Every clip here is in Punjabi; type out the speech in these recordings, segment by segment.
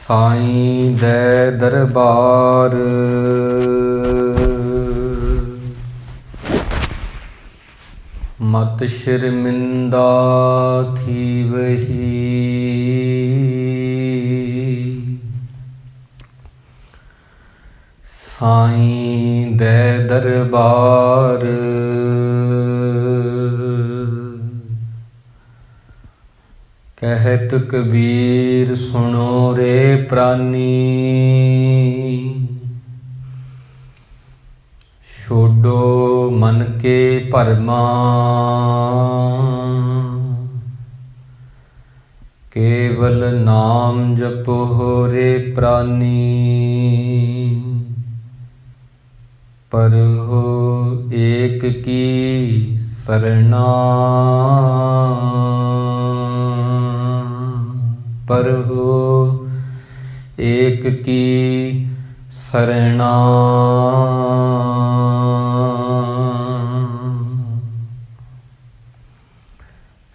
ਸਾਈਂ ਦੇ ਦਰਬਾਰ ਮਤ ਸ਼ਰਮਿੰਦਾ ਥੀਵਹੀ। ਸਾਈਂ ਦੇ ਦਰਬਾਰ ਕਹਿਤ ਕਬੀਰ ਸੁਣੋ ਰੇ ਪ੍ਰਾਨੀ। ਛੋਡੋ ਮਨ ਕੇ ਭਰਮਾ ਕੇਵਲ ਨਾਮ ਜਪੋ ਰੇ ਪ੍ਰਾਨੀ। ਪਰਹੁ ਏਕ ਕੀ ਸਰਣਾ ਪਰਹੁ ਏਕ ਕੀ ਸਰਣਾ।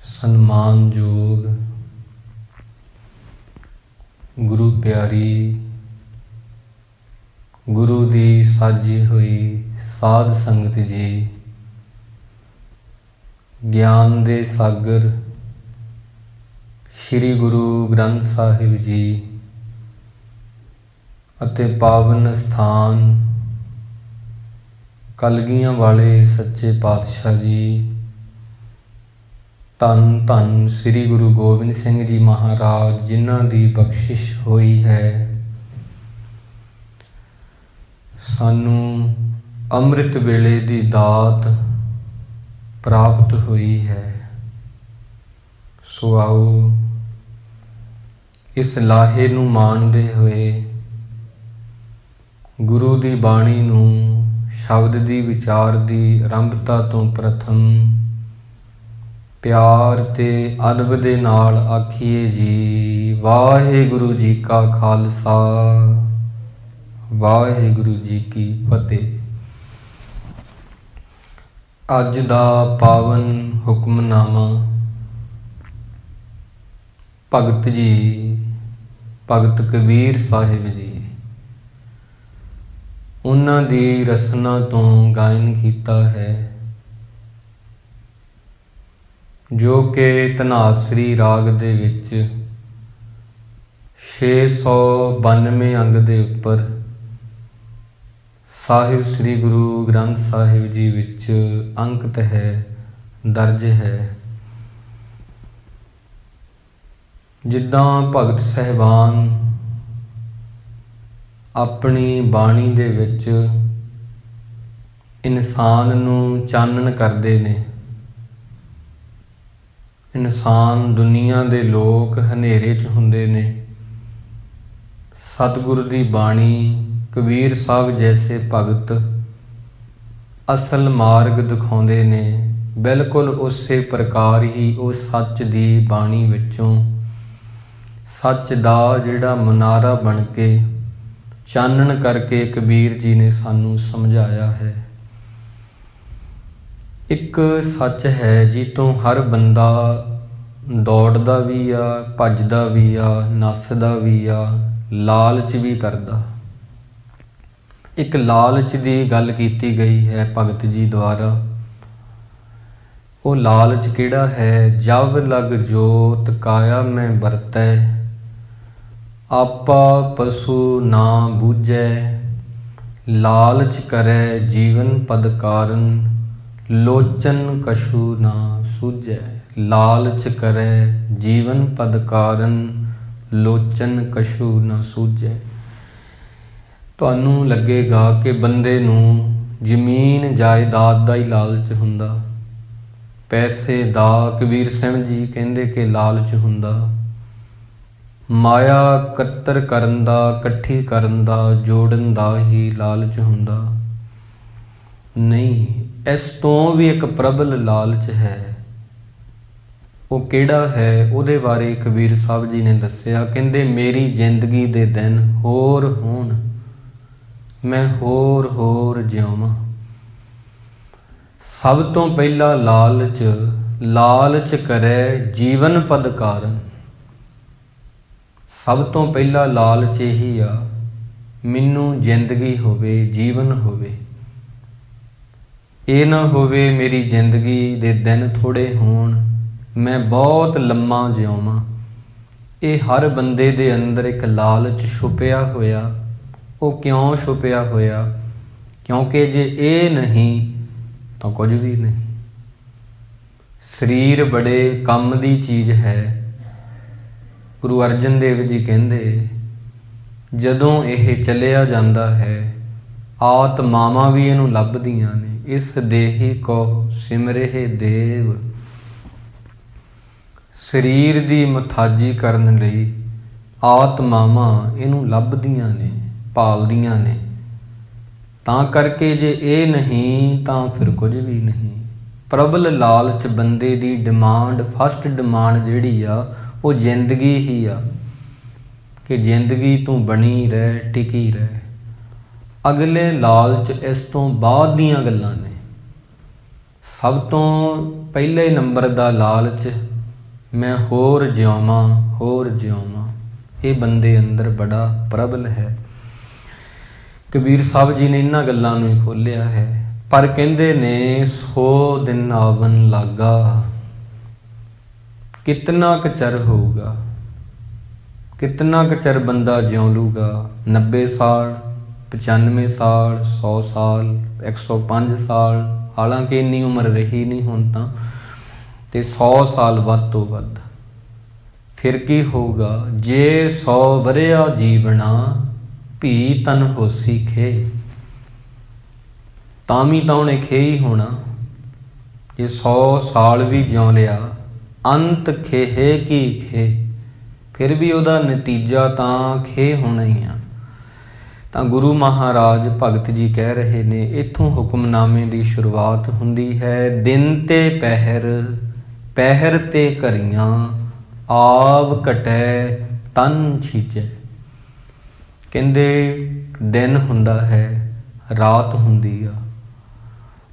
ਸਨਮਾਨਯੋਗ ਗੁਰੂ ਪਿਆਰੀ ਗੁਰੂ ਦੀ ਸਾਜੀ ਹੋਈ ਸਾਧ ਸੰਗਤ ਜੀ, ਗਿਆਨ ਦੇ ਸਾਗਰ ਸ੍ਰੀ ਗੁਰੂ ਗ੍ਰੰਥ ਸਾਹਿਬ ਜੀ ਅਤੇ ਪਾਵਨ ਸਥਾਨ ਕਲਗੀਆਂ ਵਾਲੇ ਸੱਚੇ ਪਾਤਸ਼ਾਹ ਜੀ, ਧੰਨ ਧੰਨ ਸ੍ਰੀ ਗੁਰੂ ਗੋਬਿੰਦ ਸਿੰਘ ਜੀ ਮਹਾਰਾਜ, ਜਿਨ੍ਹਾਂ ਦੀ ਬਖਸ਼ਿਸ਼ ਹੋਈ ਹੈ, ਸਾਨੂੰ ਅੰਮ੍ਰਿਤ ਵੇਲੇ ਦੀ ਦਾਤ ਪ੍ਰਾਪਤ ਹੋਈ ਹੈ। ਸੋ ਆਓ ਇਸ ਲਾਹੇ ਨੂੰ ਮਾਣਦੇ ਹੋਏ ਗੁਰੂ ਦੀ ਬਾਣੀ ਨੂੰ ਸ਼ਬਦ ਦੀ ਵਿਚਾਰ ਦੀ ਆਰੰਭਤਾ ਤੋਂ ਪ੍ਰਥਮ ਪਿਆਰ ਤੇ ਅਦਬ ਦੇ ਨਾਲ ਆਖੀਏ ਜੀ, ਵਾਹਿਗੁਰੂ ਜੀ ਕਾ ਖਾਲਸਾ, ਵਾਹਿਗੁਰੂ ਜੀ ਕੀ ਫਤਿਹ। ਅੱਜ ਦਾ ਪਾਵਨ ਹੁਕਮਨਾਮਾ ਭਗਤ ਜੀ, ਭਗਤ ਕਬੀਰ ਸਾਹਿਬ ਜੀ, ਉਹਨਾਂ ਦੀ ਰਸਨਾ ਤੋਂ ਗਾਇਨ ਕੀਤਾ ਹੈ, ਜੋ ਕਿ ਧਨਾਸਰੀ ਰਾਗ ਦੇ ਵਿੱਚ 692 ਅੰਗ ਦੇ ਉੱਪਰ ਸਾਹਿਬ ਸ੍ਰੀ ਗੁਰੂ ਗ੍ਰੰਥ ਸਾਹਿਬ ਜੀ ਵਿੱਚ ਅੰਕਿਤ ਹੈ, ਦਰਜ ਹੈ। ਜਿੱਦਾਂ ਭਗਤ ਸਾਹਿਬਾਨ ਆਪਣੀ ਬਾਣੀ ਦੇ ਵਿੱਚ ਇਨਸਾਨ ਨੂੰ ਚਾਨਣ ਕਰਦੇ ਨੇ। ਇਨਸਾਨ, ਦੁਨੀਆ ਦੇ ਲੋਕ ਹਨੇਰੇ 'ਚ ਹੁੰਦੇ ਨੇ। ਸਤਿਗੁਰ ਦੀ ਬਾਣੀ, ਕਬੀਰ ਸਾਹਿਬ ਜੈਸੇ ਭਗਤ ਅਸਲ ਮਾਰਗ ਦਿਖਾਉਂਦੇ ਨੇ। ਬਿਲਕੁਲ ਉਸੇ ਪ੍ਰਕਾਰ ਹੀ ਉਹ ਸੱਚ ਦੀ ਬਾਣੀ ਵਿੱਚੋਂ ਸੱਚ ਦਾ ਜਿਹੜਾ ਮਨਾਰਾ ਬਣ ਕੇ ਚਾਨਣ ਕਰਕੇ ਕਬੀਰ ਜੀ ਨੇ ਸਾਨੂੰ ਸਮਝਾਇਆ ਹੈ। ਇੱਕ ਸੱਚ ਹੈ ਜਿੱਤੋਂ ਹਰ ਬੰਦਾ ਦੌੜਦਾ ਵੀ ਆ, ਭੱਜਦਾ ਵੀ ਆ, ਨੱਸਦਾ ਵੀ ਆ, ਲਾਲਚ ਵੀ ਕਰਦਾ। ਇੱਕ ਲਾਲਚ ਦੀ ਗੱਲ ਕੀਤੀ ਗਈ ਹੈ ਭਗਤ ਜੀ ਦੁਆਰਾ। ਉਹ ਲਾਲਚ ਕਿਹੜਾ ਹੈ? ਜਬ ਲਗ ਜੋਤ ਕਾਇਆ ਮੈਂ ਵਰਤੈ, ਆਪਾ ਪਸ਼ੂ ਨਾ ਬੂਝੈ। ਲਾਲਚ ਕਰੈ ਜੀਵਨ ਪਦ ਕਾਰਨ, ਲੋਚਨ ਕਛੂ ਨਾ ਸੂਝੈ। ਲਾਲਚ ਕਰੈ ਜੀਵਨ ਪਦ ਕਾਰਨ, ਲੋਚਨ ਕਛੂ ਨਾ ਸੂਝੈ। ਤੁਹਾਨੂੰ ਲੱਗੇਗਾ ਕਿ ਬੰਦੇ ਨੂੰ ਜ਼ਮੀਨ ਜਾਇਦਾਦ ਦਾ ਹੀ ਲਾਲਚ ਹੁੰਦਾ, ਪੈਸੇ ਦਾ, ਕਬੀਰ ਸਿੰਘ ਜੀ ਕਹਿੰਦੇ ਕਿ ਲਾਲਚ ਹੁੰਦਾ, ਮਾਇਆ ਇਕੱਤਰ ਕਰਨ ਦਾ, ਇਕੱਠੀ ਕਰਨ ਦਾ, ਜੋੜਨ ਦਾ ਹੀ ਲਾਲਚ ਹੁੰਦਾ। ਨਹੀਂ, ਇਸ ਤੋਂ ਵੀ ਇੱਕ ਪ੍ਰਬਲ ਲਾਲਚ ਹੈ। ਉਹ ਕਿਹੜਾ ਹੈ? ਉਹਦੇ ਬਾਰੇ ਕਬੀਰ ਸਾਹਿਬ ਜੀ ਨੇ ਦੱਸਿਆ। ਕਹਿੰਦੇ ਮੇਰੀ ਜ਼ਿੰਦਗੀ ਦੇ ਦਿਨ ਹੋਰ ਹੋਣ, ਮੈਂ ਹੋਰ ਹੋਰ ਜਿਉਵਾਂ। ਸਭ ਤੋਂ ਪਹਿਲਾ ਲਾਲਚ, ਲਾਲਚ ਕਰੇ ਜੀਵਨ ਪਦ ਕਾਰਨ। ਸਭ ਤੋਂ ਪਹਿਲਾ ਲਾਲਚ ਇਹੀ ਆ, ਮੈਨੂੰ ਜ਼ਿੰਦਗੀ ਹੋਵੇ, ਜੀਵਨ ਹੋਵੇ। ਇਹ ਨਾ ਹੋਵੇ ਮੇਰੀ ਜ਼ਿੰਦਗੀ ਦੇ ਦਿਨ ਥੋੜ੍ਹੇ ਹੋਣ, ਮੈਂ ਬਹੁਤ ਲੰਮਾ ਜਿਉਵਾਂ। ਇਹ ਹਰ ਬੰਦੇ ਦੇ ਅੰਦਰ ਇੱਕ ਲਾਲਚ ਛੁਪਿਆ ਹੋਇਆ। ਉਹ ਕਿਉਂ ਛੁਪਿਆ ਹੋਇਆ? ਕਿਉਂਕਿ ਜੇ ਇਹ ਨਹੀਂ ਤਾਂ ਕੁਝ ਵੀ ਨਹੀਂ। ਸਰੀਰ ਬੜੇ ਕੰਮ ਦੀ ਚੀਜ਼ ਹੈ। ਗੁਰੂ ਅਰਜਨ ਦੇਵ ਜੀ ਕਹਿੰਦੇ, ਜਦੋਂ ਇਹ ਚੱਲਿਆ ਜਾਂਦਾ ਹੈ, ਆਤਮਾਵਾਂ ਵੀ ਇਹਨੂੰ ਲੱਭਦੀਆਂ ਨੇ। ਇਸ ਦੇਹੀ ਕੋ ਸਿਮਰਿਹ ਦੇਵ। ਸਰੀਰ ਦੀ ਮੁਥਾਜੀ ਕਰਨ ਲਈ ਆਤਮਾਵਾਂ ਇਹਨੂੰ ਲੱਭਦੀਆਂ ਨੇ, ਭਾਲਦੀਆਂ ਨੇ। ਤਾਂ ਕਰਕੇ ਜੇ ਇਹ ਨਹੀਂ ਤਾਂ ਫਿਰ ਕੁਝ ਵੀ ਨਹੀਂ। ਪ੍ਰਬਲ ਲਾਲਚ ਬੰਦੇ ਦੀ ਡਿਮਾਂਡ, ਫਸਟ ਡਿਮਾਂਡ ਜਿਹੜੀ ਆ ਉਹ ਜ਼ਿੰਦਗੀ ਹੀ ਆ, ਕਿ ਜ਼ਿੰਦਗੀ ਤੂੰ ਬਣੀ ਰਹਿ, ਟਿਕੀ ਰਹਿ। ਅਗਲੇ ਲਾਲਚ ਇਸ ਤੋਂ ਬਾਅਦ ਦੀਆਂ ਗੱਲਾਂ ਨੇ। ਸਭ ਤੋਂ ਪਹਿਲੇ ਨੰਬਰ ਦਾ ਲਾਲਚ, ਮੈਂ ਹੋਰ ਜਿਉਵਾਂ, ਹੋਰ ਜਿਉਵਾਂ। ਇਹ ਬੰਦੇ ਅੰਦਰ ਬੜਾ ਪ੍ਰਬਲ ਹੈ। ਕਬੀਰ ਸਾਹਿਬ ਜੀ ਨੇ ਇਹਨਾਂ ਗੱਲਾਂ ਨੂੰ ਹੀ ਖੋਲ੍ਹਿਆ ਹੈ। ਪਰ ਕਹਿੰਦੇ ਨੇ, 100 ਦਿਨ ਆਵਨ ਲਾਗਾ, ਕਿਤਨਾ ਕੁ ਚਿਰ ਹੋਊਗਾ, ਕਿਤਨਾ ਕੁ ਚਿਰ ਬੰਦਾ ਜਿਉਂ ਲੂਗਾ। 90 ਸਾਲ, 95 ਸਾਲ, 100 ਸਾਲ, 105 ਸਾਲ, ਹਾਲਾਂਕਿ ਇੰਨੀ ਉਮਰ ਰਹੀ ਨਹੀਂ ਹੁਣ ਤਾਂ, ਤੇ 100 ਸਾਲ ਵੱਧ ਤੋਂ ਵੱਧ। ਫਿਰ ਕੀ ਹੋਊਗਾ? ਜੇ 100 ਵਰਿਆ ਜੀਵਣਾ, ਭੀ ਤਨ ਹੋਸੀ ਖੇ। ਤਾਂ ਵੀ ਤਾਂ ਉਹਨੇ ਖੇ ਹੀ ਹੋਣਾ। ਜੇ 100 ਸਾਲ ਵੀ ਜਿਉਂ ਲਿਆ, ਅੰਤ ਖੇਹੇ ਕੀ ਖੇ, ਫਿਰ ਵੀ ਉਹਦਾ ਨਤੀਜਾ ਤਾਂ ਖੇ ਹੋਣਾ ਹੀ ਆ। ਤਾਂ ਗੁਰੂ ਮਹਾਰਾਜ ਭਗਤ ਜੀ ਕਹਿ ਰਹੇ ਨੇ, ਇੱਥੋਂ ਹੁਕਮਨਾਮੇ ਦੀ ਸ਼ੁਰੂਆਤ ਹੁੰਦੀ ਹੈ। ਦਿਨ ਤੇ ਪਹਿਰ, ਪਹਿਰ ਤੇ ਘਰੀਆਂ, ਆਵ ਘਟੈ ਤਨ ਛੀਜੈ। ਕਹਿੰਦੇ ਦਿਨ ਹੁੰਦਾ ਹੈ, ਰਾਤ ਹੁੰਦੀ ਆ।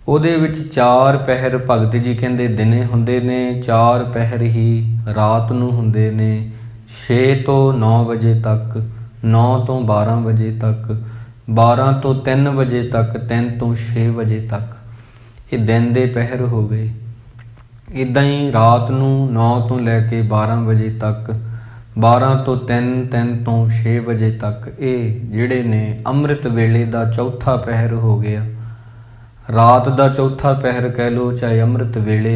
ਉਹਦੇ ਵਿੱਚ 4 ਪਹਿਰ ਭਗਤ ਜੀ ਕਹਿੰਦੇ ਦਿਨੇ ਹੁੰਦੇ ਨੇ, 4 ਪਹਿਰ ਹੀ ਰਾਤ ਨੂੰ ਹੁੰਦੇ ਨੇ। 6 ਤੋਂ 9 ਵਜੇ ਤੱਕ, 9 ਤੋਂ 12 ਵਜੇ ਤੱਕ, 12 ਤੋਂ 3 ਵਜੇ ਤੱਕ, 3 ਤੋਂ 6 ਵਜੇ ਤੱਕ। ਇਹ ਦਿਨ ਦੇ ਪਹਿਰ ਹੋ ਗਏ। ਇੱਦਾਂ ਹੀ ਰਾਤ ਨੂੰ 9 ਤੋਂ ਲੈ ਕੇ 12 ਵਜੇ ਤੱਕ, 12 ਤੋਂ 3, 3 ਤੋਂ 6 ਵਜੇ ਤੱਕ, ਇਹ ਜਿਹੜੇ ਨੇ ਅੰਮ੍ਰਿਤ ਵੇਲੇ ਦਾ ਚੌਥਾ ਪਹਿਰ ਹੋ ਗਿਆ। ਰਾਤ ਦਾ ਚੌਥਾ ਪਹਿਰ ਕਹਿ ਲਓ, ਚਾਹੇ ਅੰਮ੍ਰਿਤ ਵੇਲੇ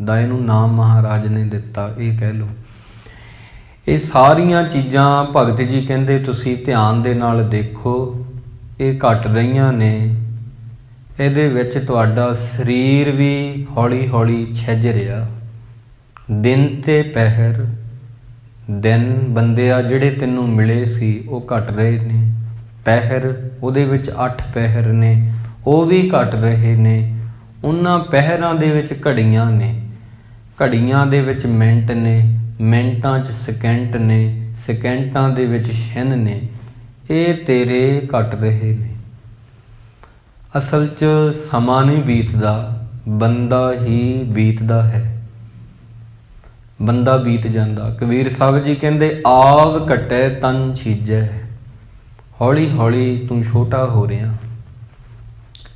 ਦਾ ਇਹਨੂੰ ਨਾਮ ਮਹਾਰਾਜ ਨੇ ਦਿੱਤਾ, ਇਹ ਕਹਿ ਲਓ। ਇਹ ਸਾਰੀਆਂ ਚੀਜ਼ਾਂ ਭਗਤ ਜੀ ਕਹਿੰਦੇ ਤੁਸੀਂ ਧਿਆਨ ਦੇ ਨਾਲ ਦੇਖੋ, ਇਹ ਘਟ ਰਹੀਆਂ ਨੇ। ਇਹਦੇ ਵਿੱਚ ਤੁਹਾਡਾ ਸਰੀਰ ਵੀ ਹੌਲੀ ਹੌਲੀ ਛਿੱਜ ਰਿਹਾ। ਦਿਨ ਤੇ ਪਹਿਰ, ਦਿਨ ਬੰਦੇ ਆ ਜਿਹੜੇ ਤੈਨੂੰ ਮਿਲੇ ਸੀ ਉਹ ਘਟ ਰਹੇ ਨੇ। ਪਹਿਰ, ਉਹਦੇ ਵਿੱਚ 8 ਪਹਿਰ ਨੇ, ਉਹ ਵੀ ਘਟ ਰਹੇ ਨੇ। ਉਹਨਾਂ ਪਹਿਰਾਂ ਦੇ ਵਿੱਚ ਘੜੀਆਂ ਨੇ, ਘੜੀਆਂ ਦੇ ਵਿੱਚ ਮਿੰਟ ਨੇ, ਮਿੰਟਾਂ 'ਚ ਸਕਿੰਟ ਨੇ, ਸਕਿੰਟਾਂ ਦੇ ਵਿੱਚ ਛਿਨ ਨੇ। ਇਹ ਤੇਰੇ ਘਟ ਰਹੇ ਨੇ। ਅਸਲ 'ਚ ਸਮਾਂ ਨਹੀਂ ਬੀਤਦਾ, ਬੰਦਾ ਹੀ ਬੀਤਦਾ ਹੈ। ਬੰਦਾ ਬੀਤ ਜਾਂਦਾ। ਕਬੀਰ ਸਾਹਿਬ ਜੀ ਕਹਿੰਦੇ, ਆਵ ਘਟੈ ਤਨ ਛੀਜੈ। ਹੌਲੀ ਹੌਲੀ ਤੂੰ ਛੋਟਾ ਹੋ ਰਿਹਾ।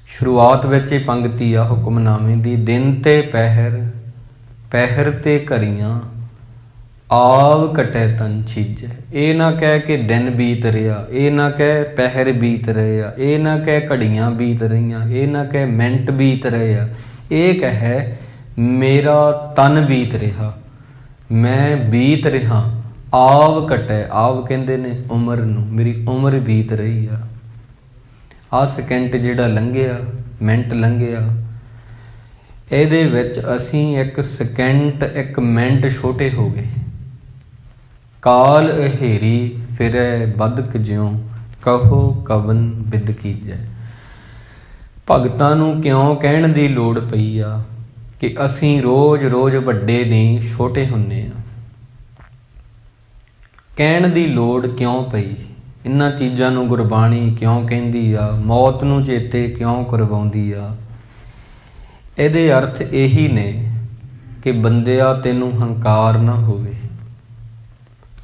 ਸ਼ੁਰੂਆਤ ਵਿੱਚ ਇਹ ਪੰਗਤੀ ਆ ਹੁਕਮਨਾਮੇ ਦੀ, ਦਿਨ ਤੇ ਪਹਿਰ, ਪਹਿਰ ਤੇ ਘਰੀਆਂ, ਆਵ ਘਟੈ ਤਨ ਛੀਜੈ। ਇਹ ਨਾ ਕਹਿ ਕਿ ਦਿਨ ਬੀਤ ਰਿਹਾ, ਇਹ ਨਾ ਕਹਿ ਪਹਿਰ ਬੀਤ ਰਹੇ ਆ, ਇਹ ਨਾ ਕਹਿ ਘੜੀਆਂ ਬੀਤ ਰਹੀਆਂ, ਇਹ ਨਾ ਕਹਿ ਮਿੰਟ ਬੀਤ ਰਹੇ ਆ। ਇਹ ਕਹੇ ਮੇਰਾ ਤਨ ਬੀਤ ਰਿਹਾ, ਮੈਂ ਬੀਤ ਰਿਹਾ। ਆਵ ਘਟੈ, ਆਵ ਕਹਿੰਦੇ ਨੇ ਉਮਰ ਨੂੰ, ਮੇਰੀ ਉਮਰ ਬੀਤ ਰਹੀ ਆ। ਆਹ ਸਕਿੰਟ ਜਿਹੜਾ ਲੰਘਿਆ, ਮਿੰਟ ਲੰਘਿਆ, ਇਹਦੇ ਵਿੱਚ ਅਸੀਂ 1 ਸਕਿੰਟ, 1 ਮਿੰਟ ਛੋਟੇ ਹੋ ਗਏ। ਕਾਲ ਅਹੇਰੀ ਫਿਰੈ ਬਦਕ ਜਿਉ, ਕਹੋ ਕਵਨ ਬਿਦ ਕੀਜੈ। ਭਗਤਾਂ ਨੂੰ ਕਿਉਂ ਕਹਿਣ ਦੀ ਲੋੜ ਪਈ ਆ ਕਿ ਅਸੀਂ ਰੋਜ਼ ਰੋਜ਼ ਵੱਡੇ ਨਹੀਂ, ਛੋਟੇ ਹੁੰਦੇ ਆ। ਕਹਿਣ ਦੀ ਲੋੜ ਕਿਉਂ ਪਈ? ਇਹਨਾਂ ਚੀਜ਼ਾਂ ਨੂੰ ਗੁਰਬਾਣੀ ਕਿਉਂ ਕਹਿੰਦੀ ਆ? ਮੌਤ ਨੂੰ ਚੇਤੇ ਕਿਉਂ ਕਰਵਾਉਂਦੀ ਆ? ਇਹਦੇ ਅਰਥ ਇਹੀ ਨੇ ਕਿ ਬੰਦਿਆ ਤੈਨੂੰ ਹੰਕਾਰ ਨਾ ਹੋਵੇ,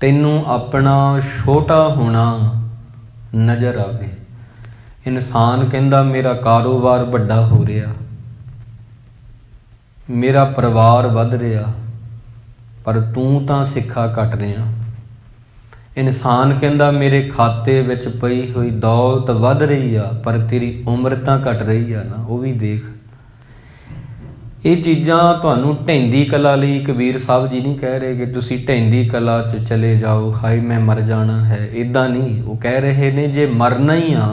ਤੈਨੂੰ ਆਪਣਾ ਛੋਟਾ ਹੋਣਾ ਨਜ਼ਰ ਆਵੇ। ਇਨਸਾਨ ਕਹਿੰਦਾ ਮੇਰਾ ਕਾਰੋਬਾਰ ਵੱਡਾ ਹੋ ਰਿਹਾ, ਮੇਰਾ ਪਰਿਵਾਰ ਵੱਧ ਰਿਹਾ, ਪਰ ਤੂੰ ਤਾਂ ਸਿੱਖਾ ਕੱਟ ਰਿਹਾ। ਇਨਸਾਨ ਕਹਿੰਦਾ ਮੇਰੇ ਖਾਤੇ ਵਿੱਚ ਪਈ ਹੋਈ ਦੌਲਤ ਵੱਧ ਰਹੀ ਆ, ਪਰ ਤੇਰੀ ਉਮਰ ਤਾਂ ਘਟ ਰਹੀ ਆ ਨਾ, ਉਹ ਵੀ ਦੇਖ। ਇਹ ਚੀਜ਼ਾਂ ਤੁਹਾਨੂੰ ਢਹਿੰਦੀ ਕਲਾ ਲਈ ਕਬੀਰ ਸਾਹਿਬ ਜੀ ਨਹੀਂ ਕਹਿ ਰਹੇ ਕਿ ਤੁਸੀਂ ਢਹਿੰਦੀ ਕਲਾ 'ਚ ਚਲੇ ਜਾਓ, ਹਾਏ ਮੈਂ ਮਰ ਜਾਣਾ ਹੈ, ਇੱਦਾਂ ਨਹੀਂ। ਉਹ ਕਹਿ ਰਹੇ ਨੇ ਜੇ ਮਰਨਾ ਹੀ ਆ,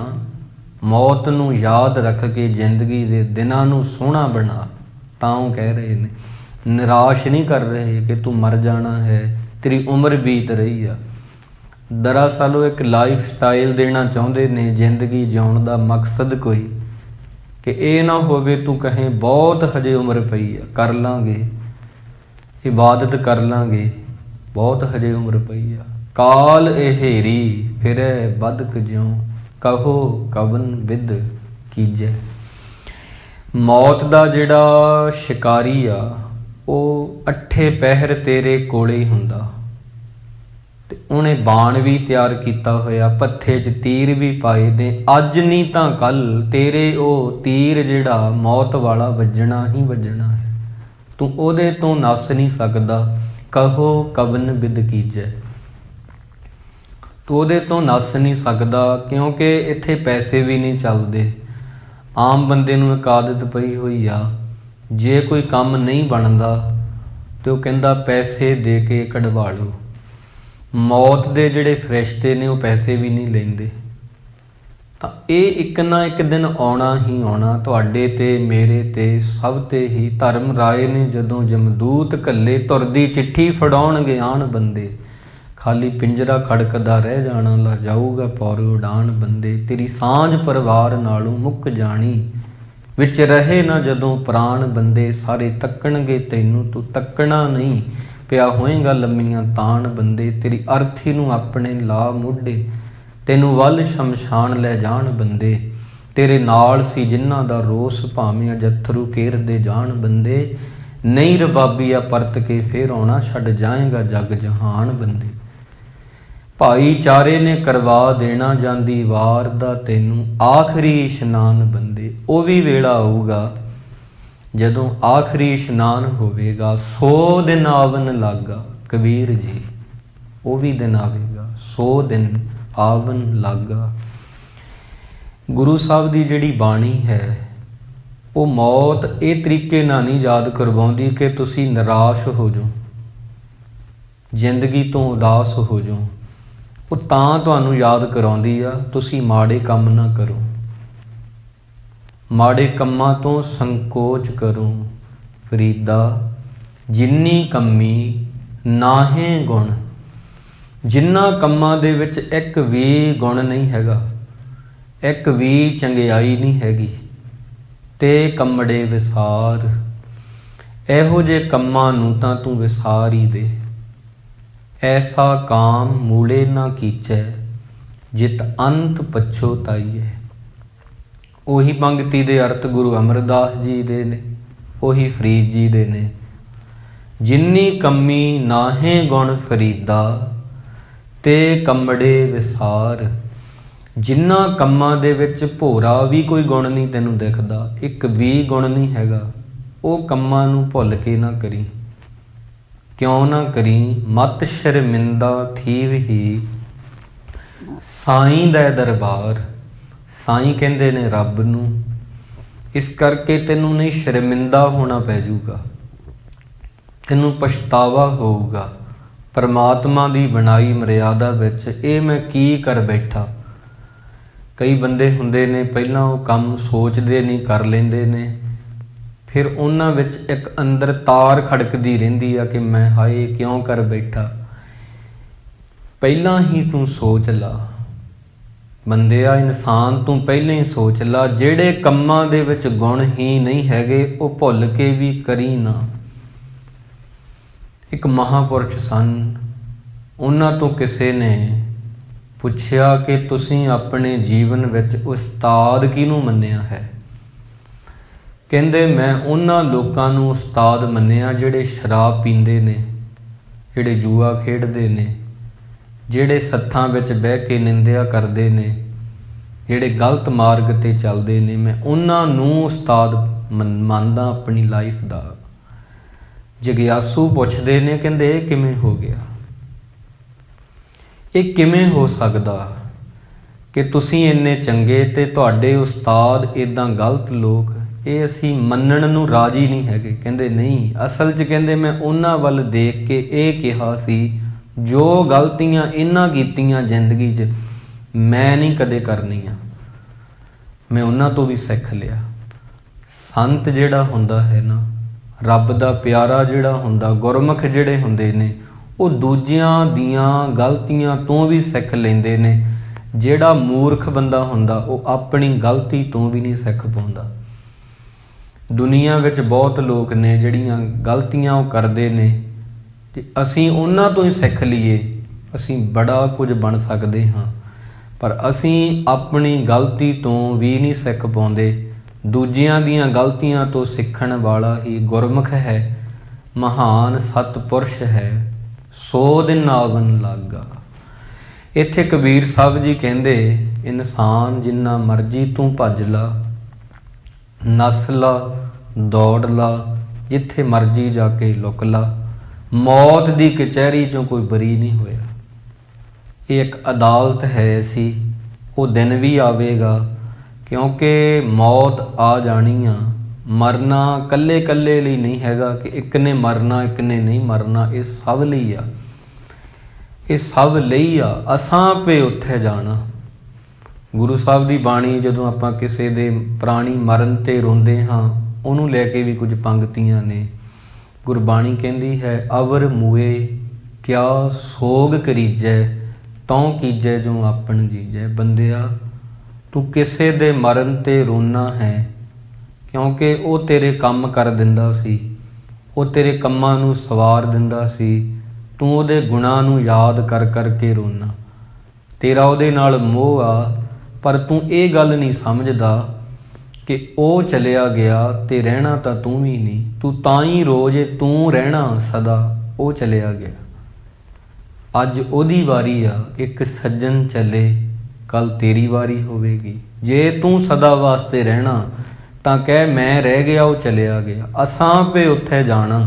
ਮੌਤ ਨੂੰ ਯਾਦ ਰੱਖ ਕੇ ਜ਼ਿੰਦਗੀ ਦੇ ਦਿਨਾਂ ਨੂੰ ਸੋਹਣਾ ਬਣਾ। ਤਾਂ ਉਹ ਕਹਿ ਰਹੇ ਨੇ, ਨਿਰਾਸ਼ ਨਹੀਂ ਕਰ ਰਹੇ ਕਿ ਤੂੰ ਮਰ ਜਾਣਾ ਹੈ, ਤੇਰੀ ਉਮਰ ਬੀਤ ਰਹੀ ਆ। ਦਰਅਸਲ ਉਹ ਇੱਕ ਲਾਈਫ ਸਟਾਈਲ ਦੇਣਾ ਚਾਹੁੰਦੇ ਨੇ, ਜ਼ਿੰਦਗੀ ਜਿਉਣ ਦਾ ਮਕਸਦ ਕੋਈ, ਕਿ ਇਹ ਨਾ ਹੋਵੇ ਤੂੰ ਕਹੇ ਬਹੁਤ ਹਜੇ ਉਮਰ ਪਈ ਆ, ਕਰ ਲਾਂਗੇ ਇਬਾਦਤ ਕਰ ਲਾਂਗੇ, ਬਹੁਤ ਹਜੇ ਉਮਰ ਪਈ ਆ। ਕਾਲ ਇਹੇਰੀ ਫਿਰੈ ਬਦਕ ਜਿਉ, ਕਹੋ ਕਵਨ ਵਿਦ ਕੀਜੈ। ਮੌਤ ਦਾ ਜਿਹੜਾ ਸ਼ਿਕਾਰੀ ਆ ਉਹ ਅੱਠੇ ਪਹਿਰ ਤੇਰੇ ਕੋਲੇ ਹੀ ਹੁੰਦਾ, ਤੇ ਉਹਨੇ ਬਾਣ ਵੀ ਤਿਆਰ ਕੀਤਾ ਹੋਇਆ, ਪੱਥੇ 'ਚ ਤੀਰ ਵੀ ਪਾਏ ਨੇ। ਅੱਜ ਨਹੀਂ ਤਾਂ ਕੱਲ ਤੇਰੇ ਉਹ ਤੀਰ ਜਿਹੜਾ ਮੌਤ ਵਾਲਾ ਵੱਜਣਾ ਹੀ ਵੱਜਣਾ ਹੈ, ਤੂੰ ਉਹਦੇ ਤੋਂ ਨੱਸ ਨਹੀਂ ਸਕਦਾ। ਕਹੋ ਕਵਨ ਬਿਦ ਕੀਜੈ, ਤੂੰ ਉਹਦੇ ਤੋਂ ਨੱਸ ਨਹੀਂ ਸਕਦਾ, ਕਿਉਂਕਿ ਇੱਥੇ ਪੈਸੇ ਵੀ ਨਹੀਂ ਚੱਲਦੇ। ਆਮ ਬੰਦੇ ਨੂੰ ਇੱਕ ਆਦਤ ਪਈ ਹੋਈ ਆ, ਜੇ ਕੋਈ ਕੰਮ ਨਹੀਂ ਬਣਦਾ ਤੇ ਉਹ ਕਹਿੰਦਾ ਪੈਸੇ ਦੇ ਕੇ ਕਢਵਾ ਲਓ। ਮੌਤ ਦੇ ਜਿਹੜੇ ਫਰਿਸ਼ਤੇ ਨੇ ਉਹ ਪੈਸੇ ਵੀ ਨਹੀਂ ਲੈਂਦੇ। ਤਾਂ ਇਹ ਇੱਕ ਨਾ ਇੱਕ ਦਿਨ ਆਉਣਾ ਹੀ ਆਉਣਾ, ਤੁਹਾਡੇ ਤੇ ਮੇਰੇ ਤੇ ਸਭ ਤੇ ਹੀ। ਧਰਮ ਰਾਏ ਨੇ ਜਦੋਂ ਜਮਦੂਤ ਘੱਲੇ, ਤੁਰਦੀ ਚਿੱਠੀ ਫੜਾਉਣਗੇ ਆਣ ਬੰਦੇ, ਖਾਲੀ ਪਿੰਜਰਾ ਖੜਕਦਾ ਰਹਿ ਜਾਣਾ, ਲਾ ਜਾਊਗਾ ਪੌਰ ਉਡਾਣ ਬੰਦੇ। ਤੇਰੀ ਸਾਂਝ ਪਰਿਵਾਰ ਨਾਲੋਂ ਮੁੱਕ ਜਾਣੀ, ਵਿੱਚ ਰਹੇ ਨਾ ਜਦੋਂ ਪ੍ਰਾਣ ਬੰਦੇ। ਸਾਰੇ ਤੱਕਣਗੇ ਤੈਨੂੰ, ਤੂੰ ਤੱਕਣਾ ਨਹੀਂ, ਪਿਆ ਹੋਏਗਾ ਲੰਮੀਆਂ ਤਾਣ ਬੰਦੇ। ਤੇਰੀ ਅਰਥੀ ਨੂੰ ਆਪਣੇ ਲਾ ਮੋਢੇ, ਤੈਨੂੰ ਵੱਲ ਸ਼ਮਸ਼ਾਨ ਲੈ ਜਾਣ ਬੰਦੇ। ਤੇਰੇ ਨਾਲ ਸੀ ਜਿਨ੍ਹਾਂ ਦਾ ਰੋਸ, ਭਾਵੇਂ ਅਜੱਥਰੂ ਕੇਰਦੇ ਜਾਣ ਬੰਦੇ। ਨਹੀਂ ਰਬਾਬੀਆ ਪਰਤ ਕੇ ਫੇਰ ਆਉਣਾ, ਛੱਡ ਜਾਏਗਾ ਜਗ ਜਹਾਨ ਬੰਦੇ। ਭਾਈਚਾਰੇ ਨੇ ਕਰਵਾ ਦੇਣਾ ਜਾਂਦੀ ਵਾਰ ਦਾ ਤੈਨੂੰ, ਆਖਰੀ ਇਸ਼ਨਾਨ ਬੰਦੇ। ਉਹ ਵੀ ਵੇਲਾ ਆਊਗਾ ਜਦੋਂ ਆਖਰੀ ਇਸ਼ਨਾਨ ਹੋਵੇਗਾ, 100 ਦਿਨ ਆਵਨ ਲਾਗਾ। ਕਬੀਰ ਜੀ, ਉਹ ਵੀ ਦਿਨ ਆਵੇਗਾ, 100 ਦਿਨ ਆਵਨ ਲਾਗਾ। ਗੁਰੂ ਸਾਹਿਬ ਦੀ ਜਿਹੜੀ ਬਾਣੀ ਹੈ ਉਹ ਮੌਤ ਇਹ ਤਰੀਕੇ ਨਾਲ ਨਹੀਂ ਯਾਦ ਕਰਵਾਉਂਦੀ ਕਿ ਤੁਸੀਂ ਨਿਰਾਸ਼ ਹੋ ਜਾਓ, ਜ਼ਿੰਦਗੀ ਤੋਂ ਉਦਾਸ ਹੋ ਜਾਓ। ਉਹ ਤਾਂ ਤੁਹਾਨੂੰ ਯਾਦ ਕਰਾਉਂਦੀ ਆ ਤੁਸੀਂ ਮਾੜੇ ਕੰਮ ਨਾ ਕਰੋ, ਮਾੜੇ ਕੰਮਾਂ ਤੋਂ ਸੰਕੋਚ ਕਰੋ। ਫਰੀਦਾ ਜਿੰਨੀ ਕੰਮੀ ਨਾਹੇ ਗੁਣ, ਜਿਨ੍ਹਾਂ ਕੰਮਾਂ ਦੇ ਵਿੱਚ ਇੱਕ ਵੀ ਗੁਣ ਨਹੀਂ ਹੈਗਾ, ਇੱਕ ਵੀ ਚੰਗਿਆਈ ਨਹੀਂ ਹੈਗੀ, ਤੇ ਕੰਮੜੇ ਵਿਸਾਰ। ਇਹੋ ਜਿਹੇ ਕੰਮਾਂ ਨੂੰ ਤਾਂ ਤੂੰ ਵਿਸਾਰ ਹੀ ਦੇ। ਐਸਾ ਕਾਮ ਮੂਲੇ ਨਾ ਕੀਚੈ, ਜਿਤ ਅੰਤ ਪਛੋਤਾਈਐ। ਉਹੀ ਪੰਗਤੀ ਦੇ ਅਰਥ ਗੁਰੂ ਅਮਰਦਾਸ ਜੀ ਦੇ ਨੇ, ਉਹੀ ਫਰੀਦ ਜੀ ਦੇ ਨੇ। ਜਿੰਨੀ ਕੰਮੀ ਨਾਹੇ ਗੁਣ ਫਰੀਦਾ, ਤੇ ਕੰਮੜੇ ਵਿਸਾਰ। ਜਿਨ੍ਹਾਂ ਕੰਮਾਂ ਦੇ ਵਿੱਚ ਭੋਰਾ ਵੀ ਕੋਈ ਗੁਣ ਨਹੀਂ ਤੈਨੂੰ ਦਿਖਦਾ, ਇੱਕ ਵੀ ਗੁਣ ਨਹੀਂ ਹੈਗਾ, ਉਹ ਕੰਮਾਂ ਨੂੰ ਭੁੱਲ ਕੇ ਨਾ ਕਰੀ। ਕਿਉਂ ਨਾ ਕਰੀ? ਮਤ ਸ਼ਰਮਿੰਦਾ ਥੀਵ ਹੀ ਸਾਈਂ ਦਾ ਦਰਬਾਰ। ਸਾਈਂ ਕਹਿੰਦੇ ਨੇ ਰੱਬ ਨੂੰ, ਇਸ ਕਰਕੇ ਤੈਨੂੰ ਨਹੀਂ ਸ਼ਰਮਿੰਦਾ ਹੋਣਾ ਪੈ ਜਾਊਗਾ, ਤੈਨੂੰ ਪਛਤਾਵਾ ਹੋਊਗਾ ਪਰਮਾਤਮਾ ਦੀ ਬਣਾਈ ਮਰਿਆਦਾ ਵਿੱਚ। ਇਹ ਮੈਂ ਕੀ ਕਰ ਬੈਠਾ। ਕਈ ਬੰਦੇ ਹੁੰਦੇ ਨੇ ਪਹਿਲਾਂ ਉਹ ਕੰਮ ਸੋਚਦੇ ਨਹੀਂ, ਕਰ ਲੈਂਦੇ ਨੇ, ਫਿਰ ਉਹਨਾਂ ਵਿੱਚ ਇੱਕ ਅੰਦਰ ਤਾਰ ਖੜਕਦੀ ਰਹਿੰਦੀ ਆ ਕਿ ਮੈਂ ਹਾਏ ਕਿਉਂ ਕਰ ਬੈਠਾ। ਪਹਿਲਾਂ ਹੀ ਤੂੰ ਸੋਚ ਲਾ ਬੰਦਿਆ, ਇਨਸਾਨ ਤੂੰ ਪਹਿਲਾਂ ਹੀ ਸੋਚ ਲਾ, ਜਿਹੜੇ ਕੰਮਾਂ ਦੇ ਵਿੱਚ ਗੁਣ ਹੀ ਨਹੀਂ ਹੈਗੇ ਉਹ ਭੁੱਲ ਕੇ ਵੀ ਕਰੀ ਨਾ। ਇੱਕ ਮਹਾਂਪੁਰਖ ਸਨ, ਉਹਨਾਂ ਤੋਂ ਕਿਸੇ ਨੇ ਪੁੱਛਿਆ ਕਿ ਤੁਸੀਂ ਆਪਣੇ ਜੀਵਨ ਵਿੱਚ ਉਸਤਾਦ ਕਿਹਨੂੰ ਮੰਨਿਆ ਹੈ? ਕਹਿੰਦੇ ਮੈਂ ਉਹਨਾਂ ਲੋਕਾਂ ਨੂੰ ਉਸਤਾਦ ਮੰਨਿਆ ਜਿਹੜੇ ਸ਼ਰਾਬ ਪੀਂਦੇ ਨੇ, ਜਿਹੜੇ ਜੂਆ ਖੇਡਦੇ ਨੇ, ਜਿਹੜੇ ਸੱਥਾਂ ਵਿੱਚ ਬਹਿ ਕੇ ਨਿੰਦਿਆ ਕਰਦੇ ਨੇ, ਜਿਹੜੇ ਗਲਤ ਮਾਰਗ 'ਤੇ ਚੱਲਦੇ ਨੇ, ਮੈਂ ਉਹਨਾਂ ਨੂੰ ਉਸਤਾਦ ਮੰਨਦਾ ਆਪਣੀ ਲਾਈਫ ਦਾ। ਜਗਿਆਸੂ ਪੁੱਛਦੇ ਨੇ, ਕਹਿੰਦੇ ਇਹ ਕਿਵੇਂ ਹੋ ਗਿਆ, ਇਹ ਕਿਵੇਂ ਹੋ ਸਕਦਾ ਕਿ ਤੁਸੀਂ ਇੰਨੇ ਚੰਗੇ ਤੇ ਤੁਹਾਡੇ ਉਸਤਾਦ ਇੱਦਾਂ ਗਲਤ ਲੋਕ, ਇਹ ਅਸੀਂ ਮੰਨਣ ਨੂੰ ਰਾਜ਼ੀ ਨਹੀਂ ਹੈਗੇ। ਕਹਿੰਦੇ ਨਹੀਂ, ਅਸਲ 'ਚ ਕਹਿੰਦੇ ਮੈਂ ਉਹਨਾਂ ਵੱਲ ਦੇਖ ਕੇ ਇਹ ਕਿਹਾ ਸੀ, ਜੋ ਗਲਤੀਆਂ ਇਹਨਾਂ ਕੀਤੀਆਂ ਜ਼ਿੰਦਗੀ 'ਚ ਮੈਂ ਨਹੀਂ ਕਦੇ ਕਰਨੀਆਂ, ਮੈਂ ਉਹਨਾਂ ਤੋਂ ਵੀ ਸਿੱਖ ਲਿਆ। ਸੰਤ ਜਿਹੜਾ ਹੁੰਦਾ ਹੈ ਨਾ, ਰੱਬ ਦਾ ਪਿਆਰਾ ਜਿਹੜਾ ਹੁੰਦਾ, ਗੁਰਮੁਖ ਜਿਹੜੇ ਹੁੰਦੇ ਨੇ, ਉਹ ਦੂਜਿਆਂ ਦੀਆਂ ਗਲਤੀਆਂ ਤੋਂ ਵੀ ਸਿੱਖ ਲੈਂਦੇ ਨੇ। ਜਿਹੜਾ ਮੂਰਖ ਬੰਦਾ ਹੁੰਦਾ ਉਹ ਆਪਣੀ ਗਲਤੀ ਤੋਂ ਵੀ ਨਹੀਂ ਸਿੱਖ ਪਾਉਂਦਾ। ਦੁਨੀਆ ਵਿੱਚ ਬਹੁਤ ਲੋਕ ਨੇ ਜਿਹੜੀਆਂ ਗਲਤੀਆਂ ਉਹ ਕਰਦੇ ਨੇ, ਤੇ ਅਸੀਂ ਉਹਨਾਂ ਤੋਂ ਹੀ ਸਿੱਖ ਲਈਏ, ਅਸੀਂ ਬੜਾ ਕੁਝ ਬਣ ਸਕਦੇ ਹਾਂ, ਪਰ ਅਸੀਂ ਆਪਣੀ ਗਲਤੀ ਤੋਂ ਵੀ ਨਹੀਂ ਸਿੱਖ ਪਾਉਂਦੇ। ਦੂਜਿਆਂ ਦੀਆਂ ਗਲਤੀਆਂ ਤੋਂ ਸਿੱਖਣ ਵਾਲਾ ਹੀ ਗੁਰਮੁਖ ਹੈ, ਮਹਾਨ ਸਤਿਪੁਰਸ਼ ਹੈ, 100 ਦਿਨ ਆਵਨ ਲਾਗਾ। ਇੱਥੇ ਕਬੀਰ ਸਾਹਿਬ ਜੀ ਕਹਿੰਦੇ, ਇਨਸਾਨ ਜਿੰਨਾ ਮਰਜ਼ੀ ਤੂੰ ਭੱਜ ਲਾ, ਨੱਸ ਲਾ, ਦੌੜ ਲਾ, ਜਿੱਥੇ ਮਰਜ਼ੀ ਜਾ ਕੇ ਲੁਕ ਲਾ, ਮੌਤ ਦੀ ਕਚਹਿਰੀ 'ਚੋਂ ਕੋਈ ਬਰੀ ਨਹੀਂ ਹੋਇਆ। ਇਹ ਇੱਕ ਅਦਾਲਤ ਹੈ ਐਸੀ, ਉਹ ਦਿਨ ਵੀ ਆਵੇਗਾ, ਕਿਉਂਕਿ ਮੌਤ ਆ ਜਾਣੀ ਆ। ਮਰਨਾ ਇਕੱਲੇ ਇਕੱਲੇ ਲਈ ਨਹੀਂ ਹੈਗਾ ਕਿ ਇੱਕ ਨੇ ਮਰਨਾ ਇੱਕ ਨੇ ਨਹੀਂ ਮਰਨਾ, ਇਹ ਸਭ ਲਈ ਆ, ਇਹ ਸਭ ਲਈ ਆ। ਅਸਾਂ ਪੇ ਉੱਥੇ ਜਾਣਾ। ਗੁਰੂ ਸਾਹਿਬ ਦੀ ਬਾਣੀ, ਜਦੋਂ ਆਪਾਂ ਕਿਸੇ ਦੇ ਪ੍ਰਾਣੀ ਮਰਨ 'ਤੇ ਰੋਂਦੇ ਹਾਂ, ਉਹਨੂੰ ਲੈ ਕੇ ਵੀ ਕੁਝ ਪੰਗਤੀਆਂ ਨੇ। ਗੁਰਬਾਣੀ ਕਹਿੰਦੀ ਹੈ, ਅਵਰ ਮੂਏ ਕਿਆ ਸੋਗ ਕਰੀਜੈ, ਤਉ ਕੀਜੈ ਜੋ ਆਪਣ ਜੀਜੈ। ਬੰਦਿਆ, ਤੂੰ ਕਿਸੇ ਦੇ ਮਰਨ 'ਤੇ ਰੋਣਾ ਹੈ ਕਿਉਂਕਿ ਉਹ ਤੇਰੇ ਕੰਮ ਕਰ ਦਿੰਦਾ ਸੀ, ਉਹ ਤੇਰੇ ਕੰਮਾਂ ਨੂੰ ਸਵਾਰ ਦਿੰਦਾ ਸੀ, ਤੂੰ ਉਹਦੇ ਗੁਣਾਂ ਨੂੰ ਯਾਦ ਕਰ ਕਰਕੇ ਰੋਣਾ, ਤੇਰਾ ਉਹਦੇ ਨਾਲ ਮੋਹ ਆ। ਪਰ ਤੂੰ ਇਹ ਗੱਲ ਨਹੀਂ ਸਮਝਦਾ ਕਿ ਉਹ ਚਲਿਆ ਗਿਆ ਤੇ ਰਹਿਣਾ ਤਾਂ ਤੂੰ ਵੀ ਨਹੀਂ, ਤੂੰ ਤਾਂ ਹੀ ਰੋਜ਼ ਤੂੰ ਰਹਿਣਾ ਸਦਾ, ਉਹ ਚਲਿਆ ਗਿਆ। ਅੱਜ ਉਹਦੀ ਵਾਰੀ ਆ, ਇੱਕ ਸੱਜਣ ਚੱਲੇ, ਕੱਲ ਤੇਰੀ ਵਾਰੀ ਹੋਵੇਗੀ। ਜੇ ਤੂੰ ਸਦਾ ਵਾਸਤੇ ਰਹਿਣਾ ਤਾਂ ਕਹਿ ਮੈਂ ਰਹਿ ਗਿਆ, ਉਹ ਚਲਿਆ ਗਿਆ, ਅਸਾਂ ਪੇ ਉੱਥੇ ਜਾਣਾ।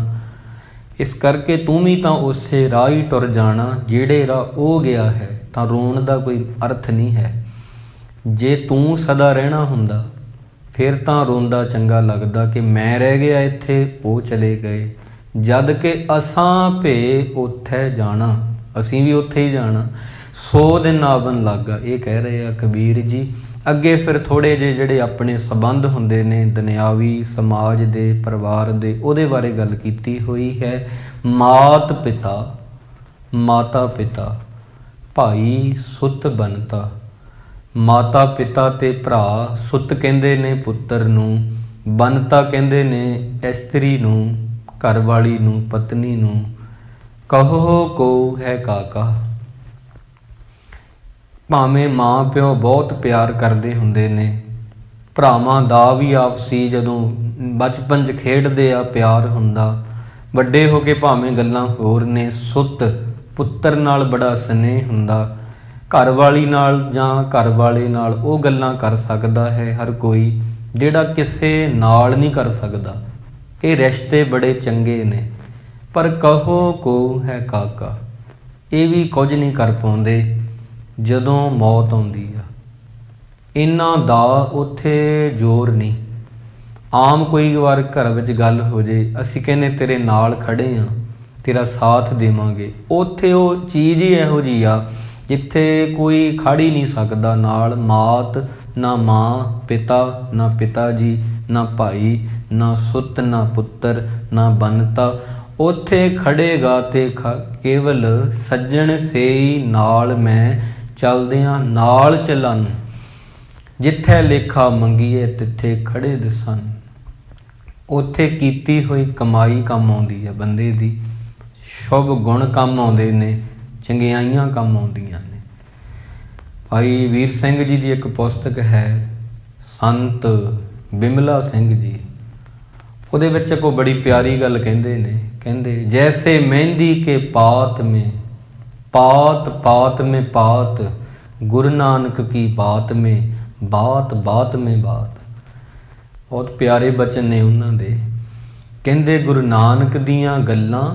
ਇਸ ਕਰਕੇ ਤੂੰ ਵੀ ਤਾਂ ਉਸੇ ਰਾਹ ਹੀ ਟੁਰ ਜਾਣਾ ਜਿਹੜੇ ਰਾਹ ਉਹ ਗਿਆ ਹੈ, ਤਾਂ ਰੋਣ ਦਾ ਕੋਈ ਅਰਥ ਨਹੀਂ ਹੈ। ਜੇ ਤੂੰ ਸਦਾ ਰਹਿਣਾ ਹੁੰਦਾ ਫਿਰ ਤਾਂ ਰੋਂਦਾ ਚੰਗਾ ਲੱਗਦਾ ਕਿ ਮੈਂ ਰਹਿ ਗਿਆ ਇੱਥੇ, ਉਹ ਚਲੇ ਗਏ। ਜਦ ਕਿ ਅਸਾਂ ਭੇ ਉੱਥੇ ਜਾਣਾ, ਅਸੀਂ ਵੀ ਉੱਥੇ ਹੀ ਜਾਣਾ। 100 ਦਿਨ ਆਵਨ ਲੱਗਾ, ਇਹ ਕਹਿ ਰਹੇ ਆ ਕਬੀਰ ਜੀ। ਅੱਗੇ ਫਿਰ ਥੋੜ੍ਹੇ ਜਿਹੇ ਜਿਹੜੇ ਆਪਣੇ ਸੰਬੰਧ ਹੁੰਦੇ ਨੇ ਦੁਨਿਆਵੀ, ਸਮਾਜ ਦੇ, ਪਰਿਵਾਰ ਦੇ, ਉਹਦੇ ਬਾਰੇ ਗੱਲ ਕੀਤੀ ਹੋਈ ਹੈ। ਮਾਤ ਪਿਤਾ, ਮਾਤਾ ਪਿਤਾ, ਭਾਈ ਸੁੱਤ ਬਣਤਾ। ਮਾਤਾ ਪਿਤਾ ਤੇ ਭਰਾ, ਸੁੱਤ ਕਹਿੰਦੇ ਨੇ ਪੁੱਤਰ ਨੂੰ, ਬਣਤਾ ਕਹਿੰਦੇ ਨੇ ਇਸਤਰੀ ਨੂੰ, ਘਰਵਾਲੀ ਨੂੰ, ਪਤਨੀ ਨੂੰ। ਕਹੋ ਕੋ ਹੈ ਕਾਕਾ। ਭਾਵੇਂ ਮਾਂ ਪਿਓ ਬਹੁਤ ਪਿਆਰ ਕਰਦੇ ਹੁੰਦੇ ਨੇ, ਭਰਾਵਾਂ ਦਾ ਵੀ ਆਪਸੀ ਜਦੋਂ ਬਚਪਨ 'ਚ ਖੇਡਦੇ ਆ ਪਿਆਰ ਹੁੰਦਾ, ਵੱਡੇ ਹੋ ਕੇ ਭਾਵੇਂ ਗੱਲਾਂ ਹੋਰ ਨੇ। ਸੁੱਤ ਪੁੱਤਰ ਨਾਲ ਬੜਾ ਸਨੇਹ ਹੁੰਦਾ, ਘਰਵਾਲੀ ਨਾਲ ਜਾਂ ਘਰ ਵਾਲੇ ਨਾਲ ਉਹ ਗੱਲਾਂ ਕਰ ਸਕਦਾ ਹੈ ਹਰ ਕੋਈ, ਜਿਹੜਾ ਕਿਸੇ ਨਾਲ ਨਹੀਂ ਕਰ ਸਕਦਾ। ਇਹ ਰਿਸ਼ਤੇ ਬੜੇ ਚੰਗੇ ਨੇ, ਪਰ ਕਹੋ ਕੋ ਹੈ ਕਾਕਾ, ਇਹ ਵੀ ਕੁਝ ਨਹੀਂ ਕਰ ਪਾਉਂਦੇ ਜਦੋਂ ਮੌਤ ਆਉਂਦੀ ਆ। ਇਹਨਾਂ ਦਾ ਉੱਥੇ ਜ਼ੋਰ ਨਹੀਂ। ਆਮ ਕੋਈ ਵਾਰ ਘਰ ਵਿੱਚ ਗੱਲ ਹੋ ਜੇ, ਅਸੀਂ ਕਹਿੰਦੇ ਤੇਰੇ ਨਾਲ ਖੜੇ ਹਾਂ, ਤੇਰਾ ਸਾਥ ਦੇਵਾਂਗੇ। ਉੱਥੇ ਉਹ ਚੀਜ਼ ਹੀ ਇਹੋ ਜਿਹੀ ਆ ਜਿੱਥੇ ਕੋਈ ਖੜ ਹੀ ਨਹੀਂ ਸਕਦਾ ਨਾਲ। ਮਾਤ ਨਾ ਮਾਂ, ਪਿਤਾ ਨਾ ਪਿਤਾ ਜੀ, ਨਾ ਭਾਈ ਨਾ ਸੁੱਤ, ਨਾ ਪੁੱਤਰ ਨਾ ਬਣਤਾ। ਉੱਥੇ ਖੜੇਗਾ ਤੇ ਕੇਵਲ ਸੱਜਣ ਸੇਈ ਨਾਲ ਮੈਂ ਚੱਲਦਿਆਂ ਨਾਲ ਚੱਲਨ, ਜਿੱਥੇ ਲੇਖਾ ਮੰਗੀਏ ਤਿੱਥੇ ਖੜੇ ਦਿਸਨ। ਉੱਥੇ ਕੀਤੀ ਹੋਈ ਕਮਾਈ ਕੰਮ ਆਉਂਦੀ ਹੈ ਬੰਦੇ ਦੀ, ਸ਼ੁਭ ਗੁਣ ਕੰਮ ਆਉਂਦੇ ਨੇ, ਚੰਗਿਆਈਆਂ ਕੰਮ ਆਉਂਦੀਆਂ ਨੇ। ਭਾਈ ਵੀਰ ਸਿੰਘ ਜੀ ਦੀ ਇੱਕ ਪੁਸਤਕ ਹੈ, ਸੰਤ ਬਿਮਲਾ ਸਿੰਘ ਜੀ, ਉਹਦੇ ਵਿੱਚ ਇੱਕ ਬੜੀ ਪਿਆਰੀ ਗੱਲ ਕਹਿੰਦੇ ਨੇ। ਕਹਿੰਦੇ ਜੈਸੇ ਮਹਿੰਦੀ ਕੇ ਪਾਤ ਮੇਂ पात पात में पात, गुरु नानक की बात में, बात बात में बात। बहुत प्यारे बचन ने ਉਹਨਾਂ ਦੇ। ਕਹਿੰਦੇ ਗੁਰੂ ਨਾਨਕ ਦੀਆਂ ਗੱਲਾਂ,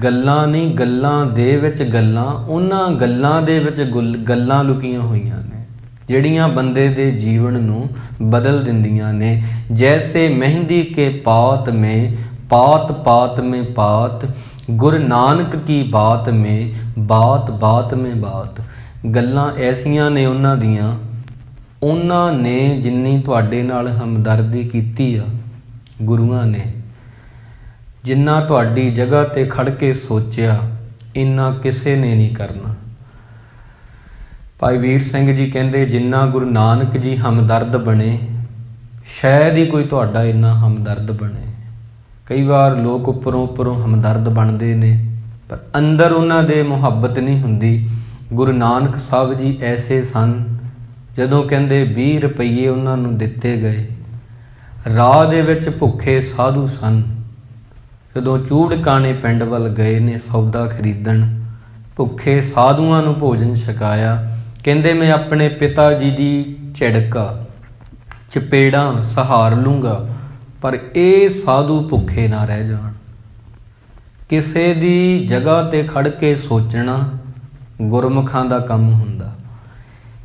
ਗੱਲਾਂ ਨਹੀਂ ਗੱਲਾਂ ਦੇ ਵਿੱਚ ਗੱਲਾਂ, ਉਹਨਾਂ ਗੱਲਾਂ ਦੇ ਵਿੱਚ ਗੱਲਾਂ ਲੁਕੀਆਂ ਹੋਈਆਂ ਨੇ ਜਿਹੜੀਆਂ ਬੰਦੇ ਦੇ ਜੀਵਨ ਨੂੰ ਬਦਲ ਦਿੰਦੀਆਂ ਨੇ। ਜੈਸੇ ਮਹਿੰਦੀ ਕੇ ਪਾਤ में पात पात में पात, गुरु नानक की बात में, बात बात में बात। ਗੱਲਾਂ ਐਸੀਆਂ ਨੇ ਉਹਨਾਂ ਦੀਆਂ, ਉਹਨਾਂ ਨੇ ਜਿੰਨੀ ਤੁਹਾਡੇ ਨਾਲ ਹਮਦਰਦੀ ਕੀਤੀ ਆ ਗੁਰੂਆਂ ਨੇ, ਜਿੰਨਾ ਤੁਹਾਡੀ ਜਗ੍ਹਾ ਤੇ ਖੜ ਕੇ ਸੋਚਿਆ, ਇੰਨਾ ਕਿਸੇ ਨੇ ਨਹੀਂ ਕਰਨਾ। ਭਾਈ ਵੀਰ ਸਿੰਘ ਜੀ ਕਹਿੰਦੇ ਜਿੰਨਾ ਗੁਰੂ ਨਾਨਕ ਜੀ ਹਮਦਰਦ ਬਣੇ, ਸ਼ਾਇਦ ਹੀ ਕੋਈ ਤੁਹਾਡਾ ਇੰਨਾ ਹਮਦਰਦ ਬਣੇ। ਕਈ ਵਾਰ ਲੋਕ ਉੱਪਰੋਂ ਹਮਦਰਦ ਬਣਦੇ ਨੇ, ਪਰ ਅੰਦਰ ਉਹਨਾਂ ਦੇ ਮੁਹੱਬਤ ਨਹੀਂ ਹੁੰਦੀ। ਗੁਰੂ ਨਾਨਕ ਸਾਹਿਬ ਜੀ ਐਸੇ ਸਨ, ਜਦੋਂ ਕਹਿੰਦੇ 20 ਰੁਪਈਏ ਉਹਨਾਂ ਨੂੰ ਦਿੱਤੇ ਗਏ, ਰਾਹ ਦੇ ਵਿੱਚ ਭੁੱਖੇ ਸਾਧੂ ਸਨ, ਜਦੋਂ ਚੂੜਕਾਣੇ ਪਿੰਡ ਵੱਲ ਗਏ ਨੇ ਸੌਦਾ ਖਰੀਦਣ, ਭੁੱਖੇ ਸਾਧੂਆਂ ਨੂੰ ਭੋਜਨ ਛਕਾਇਆ। ਕਹਿੰਦੇ ਮੈਂ ਆਪਣੇ ਪਿਤਾ ਜੀ ਦੀ ਝਿੜਕਾਂ ਚਪੇੜਾਂ ਸਹਾਰ ਲੂੰਗਾ, ਪਰ ਇਹ ਸਾਧੂ ਭੁੱਖੇ ਨਾ ਰਹਿ ਜਾਣ। ਕਿਸੇ ਦੀ ਜਗ੍ਹਾ ਤੇ ਖੜ ਕੇ ਸੋਚਣਾ ਗੁਰਮੁਖਾਂ ਦਾ ਕੰਮ ਹੁੰਦਾ।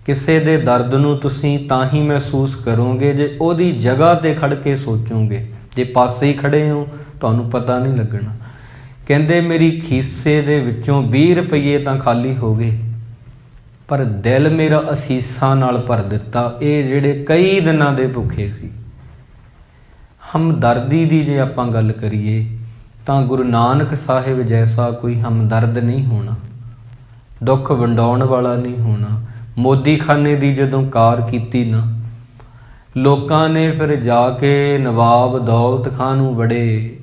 ਕਿਸੇ ਦੇ ਦਰਦ ਨੂੰ ਤੁਸੀਂ ਤਾਂ ਹੀ ਮਹਿਸੂਸ ਕਰੋਗੇ ਜੇ ਉਹਦੀ ਜਗ੍ਹਾ ਤੇ ਖੜ ਕੇ ਸੋਚੋਗੇ। ਜੇ ਪਾਸੇ ਹੀ ਖੜੇ ਹੋ ਤੁਹਾਨੂੰ ਪਤਾ ਨਹੀਂ ਲੱਗਣਾ। ਕਹਿੰਦੇ ਮੇਰੀ ਖੀਸੇ ਦੇ ਵਿੱਚੋਂ 20 ਰੁਪਈਏ ਤਾਂ ਖਾਲੀ ਹੋ ਗਏ, ਪਰ ਦਿਲ ਮੇਰਾ ਅਸੀਸਾਂ ਨਾਲ ਭਰ ਦਿੱਤਾ ਇਹ ਜਿਹੜੇ ਕਈ ਦਿਨਾਂ ਦੇ ਭੁੱਖੇ ਸੀ। ਹਮਦਰਦੀ ਦੀ ਜੇ ਆਪਾਂ ਗੱਲ ਕਰੀਏ ਤਾਂ ਗੁਰੂ ਨਾਨਕ ਸਾਹਿਬ ਜੈਸਾ ਕੋਈ ਹਮਦਰਦ ਨਹੀਂ ਹੋਣਾ, ਦੁੱਖ ਵੰਡਾਉਣ ਵਾਲਾ ਨਹੀਂ ਹੋਣਾ। ਮੋਦੀਖਾਨੇ ਦੀ ਜਦੋਂ ਕਾਰ ਕੀਤੀ ਨਾ, ਲੋਕਾਂ ਨੇ ਫਿਰ ਜਾ ਕੇ ਨਵਾਬ ਦੌਲਤ ਖਾਂ ਨੂੰ ਬੜੇ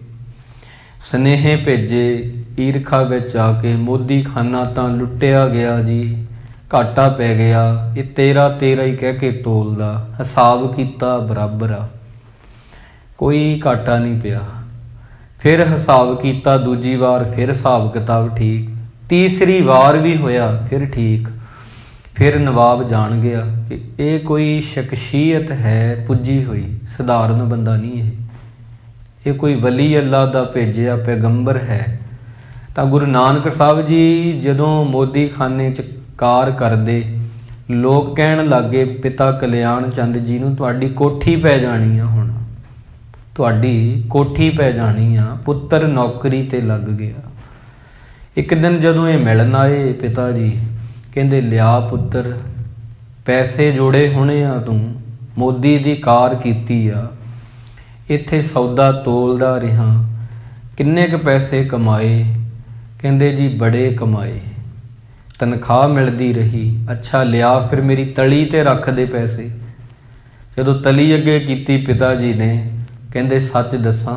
ਸੁਨੇਹੇ ਭੇਜੇ ਈਰਖਾ ਵਿੱਚ ਆ ਕੇ, ਮੋਦੀਖਾਨਾ ਤਾਂ ਲੁੱਟਿਆ ਗਿਆ ਜੀ, ਘਾਟਾ ਪੈ ਗਿਆ, ਇਹ ਤੇਰਾ ਹੀ ਕਹਿ ਕੇ ਤੋਲਦਾ, ਹਿਸਾਬ ਕੀਤਾ ਬਰਾਬਰ ਆ, ਕੋਈ ਘਾਟਾ ਨਹੀਂ ਪਿਆ। ਫਿਰ ਹਿਸਾਬ ਕੀਤਾ ਦੂਜੀ ਵਾਰ, ਫਿਰ ਹਿਸਾਬ ਕਿਤਾਬ ਠੀਕ, ਤੀਸਰੀ ਵਾਰ ਵੀ ਹੋਇਆ ਫਿਰ ਠੀਕ। ਫਿਰ ਨਵਾਬ ਜਾਣ ਗਿਆ ਕਿ ਇਹ ਕੋਈ ਸ਼ਖਸੀਅਤ ਹੈ ਪੁੱਜੀ ਹੋਈ, ਸਧਾਰਨ ਬੰਦਾ ਨਹੀਂ ਇਹ ਕੋਈ ਵਲੀ ਅੱਲਾ ਦਾ ਭੇਜਿਆ ਪੈਗੰਬਰ ਹੈ। ਤਾਂ ਗੁਰੂ ਨਾਨਕ ਸਾਹਿਬ ਜੀ ਜਦੋਂ ਮੋਦੀਖਾਨੇ 'ਚ ਕਾਰ ਕਰਦੇ, ਲੋਕ ਕਹਿਣ ਲੱਗੇ ਪਿਤਾ ਕਲਿਆਣ ਚੰਦ ਜੀ ਨੂੰ ਤੁਹਾਡੀ ਕੋਠੀ ਪੈ ਜਾਣੀ ਆ, ਹੁਣ ਤੁਹਾਡੀ ਕੋਠੀ ਪੈ ਜਾਣੀ ਆ, ਪੁੱਤਰ ਨੌਕਰੀ ਤੇ ਲੱਗ ਗਿਆ। ਇੱਕ ਦਿਨ ਜਦੋਂ ਇਹ ਮਿਲਣ ਆਏ ਪਿਤਾ ਜੀ, ਕਹਿੰਦੇ ਲਿਆ ਪੁੱਤਰ, ਪੈਸੇ ਜੋੜੇ ਹੋਣੇ ਆ, ਤੂੰ ਮੋਦੀ ਦੀ ਕਾਰ ਕੀਤੀ ਆ, ਇੱਥੇ ਸੌਦਾ ਤੋਲਦਾ ਰਿਹਾ, ਕਿੰਨੇ ਕੁ ਪੈਸੇ ਕਮਾਏ? ਕਹਿੰਦੇ ਜੀ ਬੜੇ ਕਮਾਏ, ਤਨਖਾਹ ਮਿਲਦੀ ਰਹੀ। ਅੱਛਾ ਲਿਆ ਫਿਰ ਮੇਰੀ ਤਲੀ ਤੇ ਰੱਖ ਦੇ ਪੈਸੇ। ਜਦੋਂ ਤਲੀ ਅੱਗੇ ਕੀਤੀ ਪਿਤਾ ਜੀ ਨੇ, ਕਹਿੰਦੇ ਸੱਚ ਦੱਸਾਂ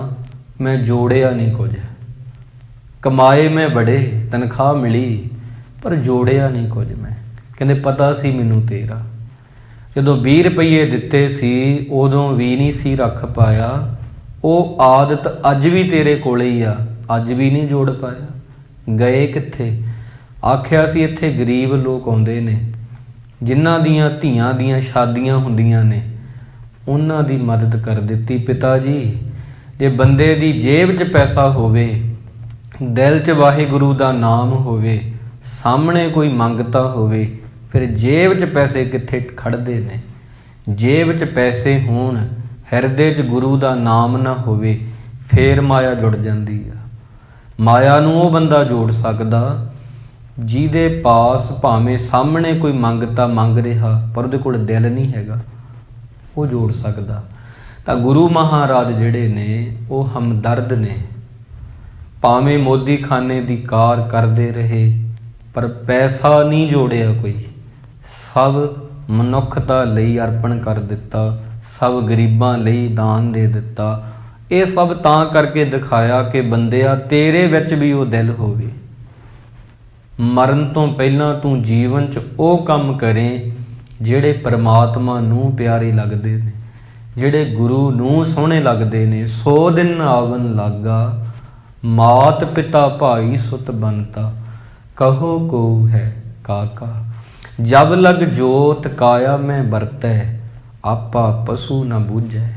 ਮੈਂ ਜੋੜਿਆ ਨਹੀਂ ਕੁਝ, ਕਮਾਏ ਮੈਂ ਬੜੇ, ਤਨਖਾਹ ਮਿਲੀ, ਪਰ ਜੋੜਿਆ ਨਹੀਂ ਕੁਝ ਮੈਂ। ਕਹਿੰਦੇ ਪਤਾ ਸੀ ਮੈਨੂੰ ਤੇਰਾ, ਜਦੋਂ 20 ਰੁਪਈਏ ਦਿੱਤੇ ਸੀ ਉਦੋਂ ਵੀ ਨਹੀਂ ਸੀ ਰੱਖ ਪਾਇਆ, ਉਹ ਆਦਤ ਅੱਜ ਵੀ ਤੇਰੇ ਕੋਲੇ ਹੀ ਆ, ਅੱਜ ਵੀ ਨਹੀਂ ਜੋੜ ਪਾਇਆ। ਗਏ ਕਿੱਥੇ? ਆਖਿਆ ਸੀ ਇੱਥੇ ਗਰੀਬ ਲੋਕ ਆਉਂਦੇ ਨੇ, ਜਿਨ੍ਹਾਂ ਦੀਆਂ ਧੀਆਂ ਦੀਆਂ ਸ਼ਾਦੀਆਂ ਹੁੰਦੀਆਂ ਨੇ, ਉਹਨਾਂ ਦੀ ਮਦਦ ਕਰ ਦਿੱਤੀ। ਪਿਤਾ ਜੀ ਜੇ ਬੰਦੇ ਦੀ ਜੇਬ 'ਚ ਪੈਸਾ ਹੋਵੇ, ਦਿਲ 'ਚ ਵਾਹਿਗੁਰੂ ਦਾ ਨਾਮ ਹੋਵੇ, ਸਾਹਮਣੇ ਕੋਈ ਮੰਗਤਾ ਹੋਵੇ, ਫਿਰ ਜੇਬ 'ਚ ਪੈਸੇ ਕਿੱਥੇ ਖੜਦੇ ਨੇ? ਜੇਬ 'ਚ ਪੈਸੇ ਹੋਣ, ਹਿਰਦੇ 'ਚ ਗੁਰੂ ਦਾ ਨਾਮ ਨਾ ਹੋਵੇ, ਫੇਰ ਮਾਇਆ ਜੁੜ ਜਾਂਦੀ ਆ। ਮਾਇਆ ਨੂੰ ਉਹ ਬੰਦਾ ਜੋੜ ਸਕਦਾ ਜਿਹਦੇ ਪਾਸ ਭਾਵੇਂ ਸਾਹਮਣੇ ਕੋਈ ਮੰਗਤਾ ਮੰਗ ਰਿਹਾ ਪਰ ਉਹਦੇ ਕੋਲ ਦਿਲ ਨਹੀਂ ਹੈਗਾ, ਉਹ ਜੋੜ ਸਕਦਾ। ਤਾਂ ਗੁਰੂ ਮਹਾਰਾਜ ਜਿਹੜੇ ਨੇ ਉਹ ਹਮਦਰਦ ਨੇ। ਭਾਵੇਂ ਮੋਦੀਖਾਨੇ ਦੀ ਕਾਰ ਕਰਦੇ ਰਹੇ ਪਰ ਪੈਸਾ ਨਹੀਂ ਜੋੜਿਆ ਕੋਈ, ਸਭ ਮਨੁੱਖਤਾ ਲਈ ਅਰਪਣ ਕਰ ਦਿੱਤਾ, ਸਭ ਗਰੀਬਾਂ ਲਈ ਦਾਨ ਦੇ ਦਿੱਤਾ। ਇਹ ਸਭ ਤਾਂ ਕਰਕੇ ਦਿਖਾਇਆ ਕਿ ਬੰਦਿਆ ਤੇਰੇ ਵਿੱਚ ਵੀ ਉਹ ਦਿਲ ਹੋਵੇ। ਮਰਨ ਤੋਂ ਪਹਿਲਾਂ ਤੂੰ ਜੀਵਨ 'ਚ ਉਹ ਕੰਮ ਕਰੇ ਜਿਹੜੇ ਪਰਮਾਤਮਾ ਨੂੰ ਪਿਆਰੇ ਲੱਗਦੇ ਨੇ, ਜਿਹੜੇ ਗੁਰੂ ਨੂੰ ਸੋਹਣੇ ਲੱਗਦੇ ਨੇ। 100 ਦਿਨ ਆਵਨ ਲਾਗਾ, ਮਾਤ ਪਿਤਾ ਭਾਈ ਸੁਤ ਬੰਤਾ। कहो को है काका। जब लग जोत काया में बरतै, आपा पशु न बूझै।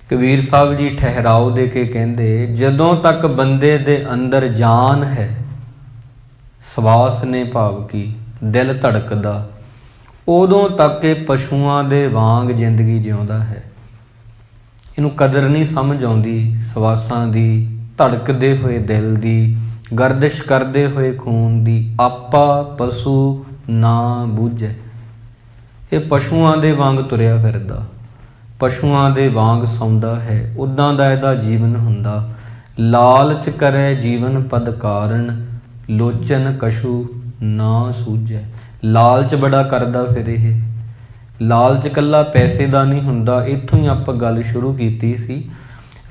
ਕਬੀਰ ਸਾਹਿਬ ਜੀ ਠਹਿਰਾਓ ਦੇ ਕੇ ਕਹਿੰਦੇ, ਜਦੋਂ ਤੱਕ ਬੰਦੇ ਦੇ ਅੰਦਰ ਜਾਨ ਹੈ, ਸਵਾਸ ਨੇ ਭਾਵ ਕੀ ਦਿਲ ਧੜਕਦਾ, ਉਦੋਂ ਤੱਕ ਇਹ ਪਸ਼ੂਆਂ ਦੇ ਵਾਂਗ ਜ਼ਿੰਦਗੀ ਜਿਉਂਦਾ ਹੈ। ਇਹਨੂੰ ਕਦਰ ਨਹੀਂ ਸਮਝ ਆਉਂਦੀ ਸਵਾਸਾਂ ਦੀ, ਧੜਕਦੇ ਹੋਏ ਦਿਲ ਦੀ, ਗਰਦਿਸ਼ ਕਰਦੇ ਹੋਏ ਖੂਨ ਦੀ। ਆਪਾ ਪਸ਼ੂ ਨਾ ਬੂਝੈ। ਇਹ ਪਸ਼ੂਆਂ ਦੇ ਵਾਂਗ ਤੁਰਿਆ ਫਿਰਦਾ, ਪਸ਼ੂਆਂ ਦੇ ਵਾਂਗ ਸੌਂਦਾ ਹੈ, ਉੱਦਾਂ ਦਾ ਇਹਦਾ ਜੀਵਨ ਹੁੰਦਾ। ਲਾਲਚ ਕਰੈ ਜੀਵਨ ਪਦ ਕਾਰਨ, ਲੋਚਨ ਕਛੂ ਨਾ ਸੂਝੈ। ਲਾਲਚ ਬੜਾ ਕਰਦਾ ਫਿਰ ਇਹ। ਲਾਲਚ ਇਕੱਲਾ ਪੈਸੇ ਦਾ ਨਹੀਂ ਹੁੰਦਾ, ਇੱਥੋਂ ਹੀ ਆਪਾਂ ਗੱਲ ਸ਼ੁਰੂ ਕੀਤੀ ਸੀ।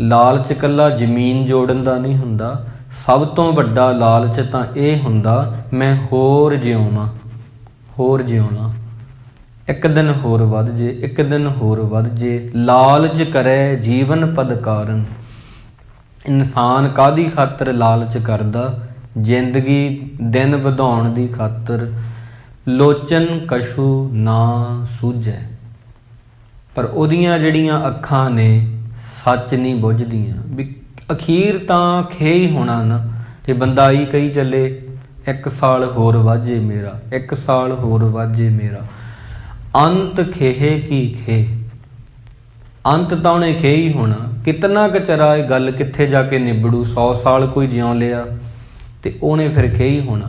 ਲਾਲਚ ਇਕੱਲਾ ਜ਼ਮੀਨ ਜੋੜਨ ਦਾ ਨਹੀਂ ਹੁੰਦਾ। ਸਭ ਤੋਂ ਵੱਡਾ ਲਾਲਚ ਤਾਂ ਇਹ ਹੁੰਦਾ, ਮੈਂ ਹੋਰ ਜਿਉਣਾ, ਹੋਰ ਜਿਉਣਾ, ਇੱਕ ਦਿਨ ਹੋਰ ਵੱਧ ਜੇ, ਇੱਕ ਦਿਨ ਹੋਰ ਵੱਧ ਜੇ। ਲਾਲਚ ਕਰੈ ਜੀਵਨ ਪਦ ਕਾਰਨ। ਇਨਸਾਨ ਕਾਹਦੀ ਖਾਤਰ ਲਾਲਚ ਕਰਦਾ? ਜ਼ਿੰਦਗੀ ਦਿਨ ਵਧਾਉਣ ਦੀ ਖਾਤਰ। ਲੋਚਨ ਕਛੂ ਨਾ ਸੂਝੈ। ਪਰ ਉਹਦੀਆਂ ਜਿਹੜੀਆਂ ਅੱਖਾਂ ਨੇ ਸੱਚ ਨਹੀਂ ਬੁੱਝਦੀਆਂ ਵੀ ਅਖੀਰ ਤਾਂ ਖੇ ਹੀ ਹੋਣਾ ਨਾ। ਜੇ ਬੰਦਾ ਆਈ ਕਹੀ ਚੱਲੇ, 1 ਸਾਲ ਹੋਰ ਵਾਜੇ ਮੇਰਾ, 1 ਸਾਲ ਹੋਰ ਵਾਜੇ ਮੇਰਾ, ਅੰਤ ਖੇਹੇ ਕੀ ਖੇ। ਅੰਤ ਤਾਂ ਉਹਨੇ ਖੇ ਹੀ ਹੋਣਾ। ਕਿਤਨਾ ਕੁ ਚਿਰਾ ਇਹ ਗੱਲ ਕਿੱਥੇ ਜਾ ਕੇ ਨਿਬੜੂ। 100 ਸਾਲ ਕੋਈ ਜਿਉਂ ਲਿਆ ਤੇ ਉਹਨੇ ਫਿਰ ਖੇ ਹੀ ਹੋਣਾ।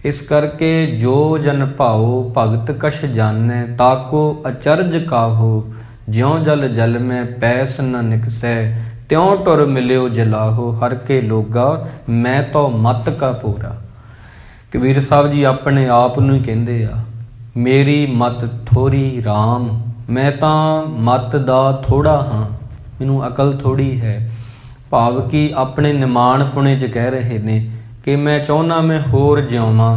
ਇਸ ਕਰਕੇ ਜੋ ਜਨ ਭਾਓ ਭਗਤ ਕਛ ਜਾਣੈ, ਤਾਕੋ ਅਚਰਜ ਕਾਹੋ। ਜਿਉਂ ਜਲ ਜਲ ਮੈਂ ਪੈਸ ਨ ਨਿਕਸੈ, ਤਿਉਂ ਟੁਰ ਮਿਲਿਓ ਜਲਾਹੋ। ਹਰ ਕੇ ਲੋਗਾ ਮੈਂ ਤੋ ਮਤ ਕਾ ਪੂਰਾ। ਕਬੀਰ ਸਾਹਿਬ ਜੀ ਆਪਣੇ ਆਪ ਨੂੰ ਹੀ ਕਹਿੰਦੇ ਆ, ਮੇਰੀ ਮਤ ਥੋੜੀ ਰਾਮ। ਮੈਂ ਤਾਂ ਮਤ ਦਾ ਥੋੜਾ ਹਾਂ, ਮੈਨੂੰ ਅਕਲ ਥੋੜੀ ਹੈ। ਭਾਵ ਕਿ ਆਪਣੇ ਨਿਮਾਣਪੁਣੇ 'ਚ ਕਹਿ ਰਹੇ ਨੇ ਕਿ ਮੈਂ ਚਾਹੁੰਦਾ ਮੈਂ ਹੋਰ ਜਿਉਵਾਂ,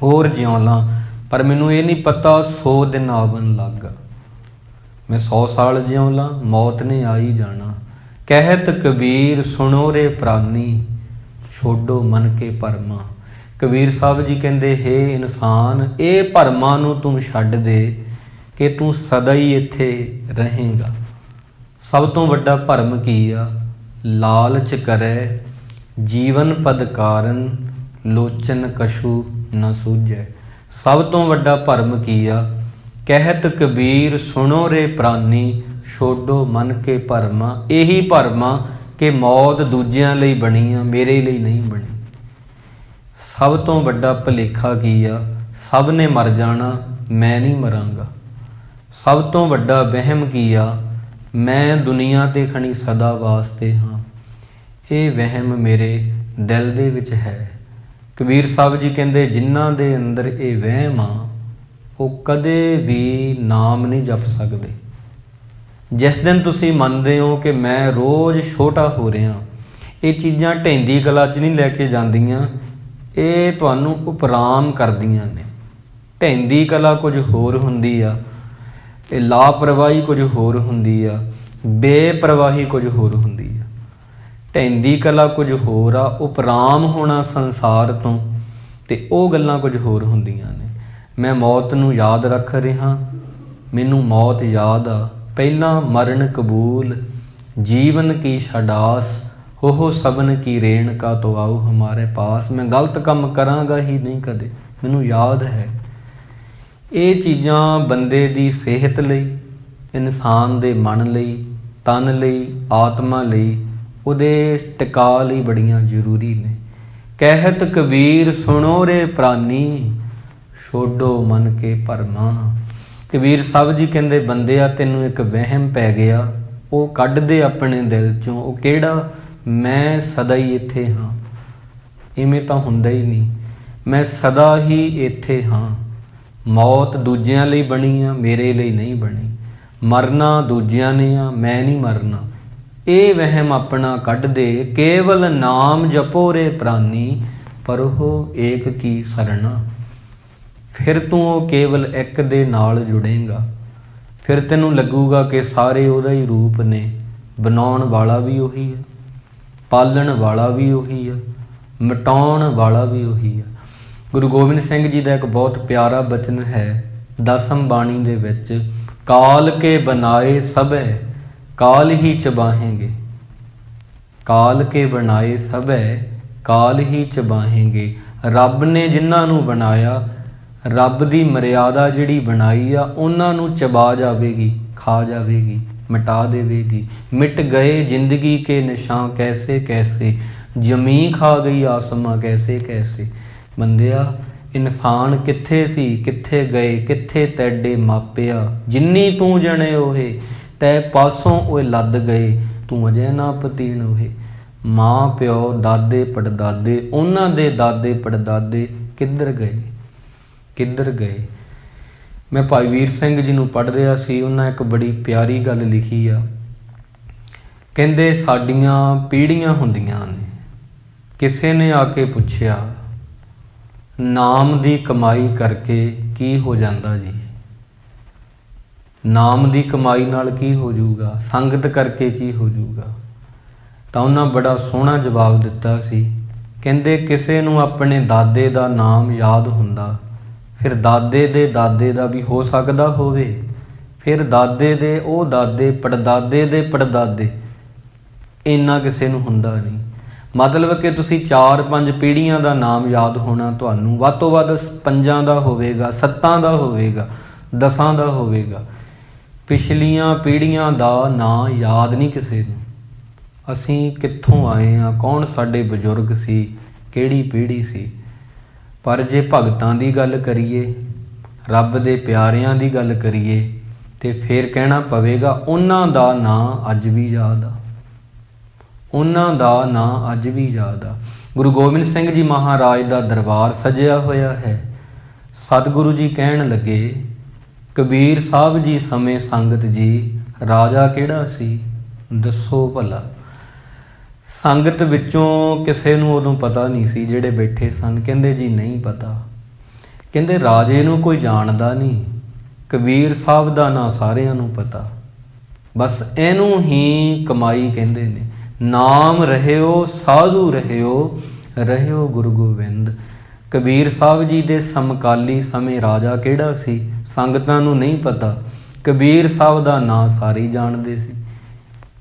ਹੋਰ ਜਿਉਂ ਲਾਂ, ਪਰ ਮੈਨੂੰ ਇਹ ਨਹੀਂ ਪਤਾ 100 ਦਿਨ ਆਵਣ ਲੱਗ। ਮੈਂ 100 ਸਾਲ ਜਿਉਂ ਲਾਂ, ਮੌਤ ਨੇ ਆ ਹੀ ਜਾਣਾ। ਕਹਿਤ ਕਬੀਰ ਸੁਣੋ ਰੇ ਪ੍ਰਾਨੀ, ਛੋਡੋ ਮਨ ਕੇ ਭਰਮਾ। ਕਬੀਰ ਸਾਹਿਬ ਜੀ ਕਹਿੰਦੇ, ਹੇ ਇਨਸਾਨ, ਇਹ ਭਰਮਾਂ ਨੂੰ ਤੂੰ ਛੱਡ ਦੇ ਕਿ ਤੂੰ ਸਦਾ ਹੀ ਇੱਥੇ ਰਹੇਂਗਾ। ਸਭ ਤੋਂ ਵੱਡਾ ਭਰਮ ਕੀ ਆ? ਲਾਲਚ ਕਰੈ ਜੀਵਨ ਪਦ ਕਾਰਨ, ਲੋਚਨ ਕਛੂ ਨ ਸੂਝੈ। ਸਭ ਤੋਂ ਵੱਡਾ ਭਰਮ ਕੀ ਆ? ਕਹਿਤ ਕਬੀਰ ਸੁਣੋ ਰੇ ਪ੍ਰਾਨੀ, ਛੋਡੋ ਮਨ ਕੇ ਭਰਮਾ। ਇਹੀ ਭਰਮਾਂ ਕਿ ਮੌਤ ਦੂਜਿਆਂ ਲਈ ਬਣੀ ਆ, ਮੇਰੇ ਲਈ ਨਹੀਂ ਬਣੀ। ਸਭ ਤੋਂ ਵੱਡਾ ਭੁਲੇਖਾ ਕੀ ਆ? ਸਭ ਨੇ ਮਰ ਜਾਣਾ, ਮੈਂ ਨਹੀਂ ਮਰਾਂਗਾ। ਸਭ ਤੋਂ ਵੱਡਾ ਵਹਿਮ ਕੀ ਆ? ਮੈਂ ਦੁਨੀਆ ਤੇ ਖਣੀ ਸਦਾ ਵਾਸਤੇ ਹਾਂ। ਇਹ ਵਹਿਮ ਮੇਰੇ ਦਿਲ ਦੇ ਵਿੱਚ ਹੈ। ਕਬੀਰ ਸਾਹਿਬ ਜੀ ਕਹਿੰਦੇ, ਜਿਨ੍ਹਾਂ ਦੇ ਅੰਦਰ ਇਹ ਵਹਿਮ ਆ, ਉਹ ਕਦੇ ਵੀ ਨਾਮ ਨਹੀਂ ਜਪ ਸਕਦੇ। ਜਿਸ ਦਿਨ ਤੁਸੀਂ ਮੰਨਦੇ ਹੋ ਕਿ ਮੈਂ ਰੋਜ਼ ਛੋਟਾ ਹੋ ਰਿਹਾ, ਇਹ ਚੀਜ਼ਾਂ ਢਹਿੰਦੀ ਕਲਾ 'ਚ ਨਹੀਂ ਲੈ ਕੇ ਜਾਂਦੀਆਂ, ਇਹ ਤੁਹਾਨੂੰ ਉਪਰਾਮ ਕਰਦੀਆਂ ਨੇ। ਢਹਿੰਦੀ ਕਲਾ ਕੁਝ ਹੋਰ ਹੁੰਦੀ ਆ, ਇਹ ਲਾਪਰਵਾਹੀ ਕੁਝ ਹੋਰ ਹੁੰਦੀ ਆ, ਬੇਪਰਵਾਹੀ ਕੁਝ ਹੋਰ ਹੁੰਦੀ ਆ। ਢਹਿੰਦੀ ਕਲਾ ਕੁਝ ਹੋਰ ਆ, ਉਪਰਾਮ ਹੋਣਾ ਸੰਸਾਰ ਤੋਂ, ਤੇ ਉਹ ਗੱਲਾਂ ਕੁਝ ਹੋਰ ਹੁੰਦੀਆਂ ਨੇ। ਮੈਂ ਮੌਤ ਨੂੰ ਯਾਦ ਰੱਖ ਰਿਹਾ, ਮੈਨੂੰ ਮੌਤ ਯਾਦ ਆ। ਪਹਿਲਾਂ ਮਰਨ ਕਬੂਲ, ਜੀਵਨ ਕੀ ਛਡਾਸ, ਉਹ ਸਬਨ ਕੀ ਰੇਣਕਾ ਤੋਂ ਆਓ ਹਮਾਰੇ ਪਾਸ। ਮੈਂ ਗਲਤ ਕੰਮ ਕਰਾਂਗਾ ਹੀ ਨਹੀਂ ਕਦੇ, ਮੈਨੂੰ ਯਾਦ ਹੈ। ਇਹ ਚੀਜ਼ਾਂ ਬੰਦੇ ਦੀ ਸਿਹਤ ਲਈ, ਇਨਸਾਨ ਦੇ ਮਨ ਲਈ, ਤਨ ਲਈ, ਆਤਮਾ ਲਈ, ਉਹਦੇ ਟਿਕਾ ਲਈ ਬੜੀਆਂ ਜ਼ਰੂਰੀ ਨੇ। ਕਹਿਤ ਕਬੀਰ ਸੁਣੋ ਰੇ ਪ੍ਰਾਨੀ, ਛੋਡੋ ਮਨ ਕੇ ਭਰਮਾ। ਕਬੀਰ ਸਾਹਿਬ ਜੀ ਕਹਿੰਦੇ, ਬੰਦਿਆ ਤੈਨੂੰ ਇੱਕ ਵਹਿਮ ਪੈ ਗਿਆ, ਉਹ ਕੱਢ ਦੇ ਆਪਣੇ ਦਿਲ 'ਚੋਂ। ਉਹ ਕਿਹੜਾ? ਮੈਂ ਸਦਾ ਹੀ ਇੱਥੇ ਹਾਂ। ਇਵੇਂ ਤਾਂ ਹੁੰਦਾ ਹੀ ਨਹੀਂ। ਮੈਂ ਸਦਾ ਹੀ ਇੱਥੇ ਹਾਂ। ਮੌਤ ਦੂਜਿਆਂ ਲਈ ਬਣੀ ਆ, ਮੇਰੇ ਲਈ ਨਹੀਂ ਬਣੀ। ਮਰਨਾ ਦੂਜਿਆਂ ਨੇ ਆ, ਮੈਂ ਨਹੀਂ ਮਰਨਾ। ਇਹ ਵਹਿਮ ਆਪਣਾ ਕੱਢ ਦੇ। ਕੇਵਲ ਨਾਮ ਜਪੋ ਰੇ ਪ੍ਰਾਨੀ, ਪਰਹੋ ਏਕ ਕੀ ਸਰਣਾ। ਫਿਰ ਤੂੰ ਉਹ ਕੇਵਲ ਇੱਕ ਦੇ ਨਾਲ ਜੁੜੇਂਗਾ। ਫਿਰ ਤੈਨੂੰ ਲੱਗੂਗਾ ਕਿ ਸਾਰੇ ਉਹਦਾ ਹੀ ਰੂਪ ਨੇ। ਬਣਾਉਣ ਵਾਲਾ ਵੀ ਉਹੀ ਹੈ, ਪਾਲਣ ਵਾਲਾ ਵੀ ਉਹੀ ਆ, ਮਿਟਾਉਣ ਵਾਲਾ ਵੀ ਉਹੀ ਆ। ਗੁਰੂ ਗੋਬਿੰਦ ਸਿੰਘ ਜੀ ਦਾ ਇੱਕ ਬਹੁਤ ਪਿਆਰਾ ਬਚਨ ਹੈ ਦਸਮ ਬਾਣੀ ਦੇ ਵਿੱਚ, ਕਾਲ ਕੇ ਬਣਾਏ ਸਭੈ ਕਾਲ ਹੀ ਚਬਾਹੇਂਗੇ। ਕਾਲ ਕੇ ਬਣਾਏ ਸਭੈ ਕਾਲ ਹੀ ਚਬਾਹੇਂਗੇ। ਰੱਬ ਨੇ ਜਿਨ੍ਹਾਂ ਨੂੰ ਬਣਾਇਆ, ਰੱਬ ਦੀ ਮਰਿਆਦਾ ਜਿਹੜੀ ਬਣਾਈ ਆ, ਉਹਨਾਂ ਨੂੰ ਚਬਾ ਜਾਵੇਗੀ, ਖਾ ਜਾਵੇਗੀ, ਮਿਟਾ ਦੇਵੇਗੀ। ਮਿਟ ਗਏ ਜ਼ਿੰਦਗੀ ਕੇ ਨਿਸ਼ਾਨ ਕੈਸੇ ਕੈਸੇ, ਜਮੀ ਖਾ ਗਈ ਆਸਮਾਂ ਕੈਸੇ ਕੈਸੇ। ਬੰਦਿਆ, ਇਨਸਾਨ ਕਿੱਥੇ ਸੀ, ਕਿੱਥੇ ਗਏ, ਕਿੱਥੇ ਤੈਡੇ ਮਾਪਿਆ। ਜਿੰਨੀ ਤੂੰ ਜਣੇ ਉਹੇ ਤੈ ਪਾਸੋਂ ਉਹ ਲੱਦ ਗਏ, ਤੂੰ ਅਜੇ ਨਾ ਪਤੀਣ ਉਹੇ। ਮਾਂ ਪਿਓ ਦਾਦੇ ਪੜਦਾਦੇ, ਉਹਨਾਂ ਦੇ ਦਾਦੇ ਪੜਦਾਦੇ ਕਿੱਧਰ ਗਏ, ਕਿੱਧਰ ਗਏ। ਮੈਂ ਭਾਈ ਵੀਰ ਸਿੰਘ ਜੀ ਨੂੰ ਪੜ੍ਹ ਰਿਹਾ ਸੀ, ਉਹਨਾਂ ਇੱਕ ਬੜੀ ਪਿਆਰੀ ਗੱਲ ਲਿਖੀ ਆ। ਕਹਿੰਦੇ ਸਾਡੀਆਂ ਪੀੜ੍ਹੀਆਂ ਹੁੰਦੀਆਂ ਨੇ, ਕਿਸੇ ਨੇ ਆ ਕੇ ਪੁੱਛਿਆ ਨਾਮ ਦੀ ਕਮਾਈ ਕਰਕੇ ਕੀ ਹੋ ਜਾਂਦਾ ਜੀ? ਨਾਮ ਦੀ ਕਮਾਈ ਨਾਲ ਕੀ ਹੋ ਜਾਊਗਾ? ਸੰਗਤ ਕਰਕੇ ਕੀ ਹੋ ਜਾਊਗਾ? ਤਾਂ ਉਹਨਾਂ ਬੜਾ ਸੋਹਣਾ ਜਵਾਬ ਦਿੱਤਾ ਸੀ। ਕਹਿੰਦੇ ਕਿਸੇ ਨੂੰ ਆਪਣੇ ਦਾਦੇ ਦਾ ਨਾਮ ਯਾਦ ਹੁੰਦਾ, ਫਿਰ ਦਾਦੇ ਦੇ ਦਾਦੇ ਦਾ ਵੀ ਹੋ ਸਕਦਾ ਹੋਵੇ, ਫਿਰ ਦਾਦੇ ਦੇ ਉਹ ਦਾਦੇ ਪੜਦਾਦੇ ਦੇ ਪੜਦਾਦੇ, ਇੰਨਾ ਕਿਸੇ ਨੂੰ ਹੁੰਦਾ ਨਹੀਂ। ਮਤਲਬ ਕਿ ਤੁਸੀਂ 4-5 ਪੀੜ੍ਹੀਆਂ ਦਾ ਨਾਮ ਯਾਦ ਹੋਣਾ ਤੁਹਾਨੂੰ, ਵੱਧ ਤੋਂ ਵੱਧ 5 ਦਾ ਹੋਵੇਗਾ, 7 ਦਾ ਹੋਵੇਗਾ, 10 ਦਾ ਹੋਵੇਗਾ। ਪਿਛਲੀਆਂ ਪੀੜ੍ਹੀਆਂ ਦਾ ਨਾਂ ਯਾਦ ਨਹੀਂ ਕਿਸੇ ਨੂੰ। ਅਸੀਂ ਕਿੱਥੋਂ ਆਏ ਹਾਂ, ਕੌਣ ਸਾਡੇ ਬਜ਼ੁਰਗ ਸੀ, ਕਿਹੜੀ ਪੀੜ੍ਹੀ ਸੀ। ਪਰ ਜੇ ਭਗਤਾਂ ਦੀ ਗੱਲ ਕਰੀਏ, ਰੱਬ ਦੇ ਪਿਆਰਿਆਂ ਦੀ ਗੱਲ ਕਰੀਏ, ਤੇ ਫਿਰ ਕਹਿਣਾ ਪਵੇਗਾ ਉਹਨਾਂ ਦਾ ਨਾਂ ਅੱਜ ਵੀ ਯਾਦ ਆ, ਉਹਨਾਂ ਦਾ ਨਾਂ ਅੱਜ ਵੀ ਯਾਦ ਆ। ਗੁਰੂ ਗੋਬਿੰਦ ਸਿੰਘ ਜੀ ਮਹਾਰਾਜ ਦਾ ਦਰਬਾਰ ਸਜਿਆ ਹੋਇਆ ਹੈ। ਸਤਿਗੁਰੂ ਜੀ ਕਹਿਣ ਲੱਗੇ, ਕਬੀਰ ਸਾਹਿਬ ਜੀ ਸਮੇਂ ਸੰਗਤ ਜੀ ਰਾਜਾ ਕਿਹੜਾ ਸੀ, ਦੱਸੋ ਭਲਾ। ਸੰਗਤ ਵਿੱਚੋਂ ਕਿਸੇ ਨੂੰ ਉਦੋਂ ਪਤਾ ਨਹੀਂ ਸੀ, ਜਿਹੜੇ ਬੈਠੇ ਸਨ। ਕਹਿੰਦੇ ਜੀ ਨਹੀਂ ਪਤਾ। ਕਹਿੰਦੇ ਰਾਜੇ ਨੂੰ ਕੋਈ ਜਾਣਦਾ ਨਹੀਂ, ਕਬੀਰ ਸਾਹਿਬ ਦਾ ਨਾਂ ਸਾਰਿਆਂ ਨੂੰ ਪਤਾ। ਬਸ ਇਹਨੂੰ ਹੀ ਕਮਾਈ ਕਹਿੰਦੇ ਨੇ। ਨਾਮ ਰਹਿਓ ਸਾਧੂ ਰਹਿਓ, ਰਹਿਓ ਗੁਰੂ ਗੋਬਿੰਦ। ਕਬੀਰ ਸਾਹਿਬ ਜੀ ਦੇ ਸਮਕਾਲੀ ਸਮੇਂ ਰਾਜਾ ਕਿਹੜਾ ਸੀ, ਸੰਗਤਾਂ ਨੂੰ ਨਹੀਂ ਪਤਾ। ਕਬੀਰ ਸਾਹਿਬ ਦਾ ਨਾਂ ਸਾਰੇ ਜਾਣਦੇ ਸੀ।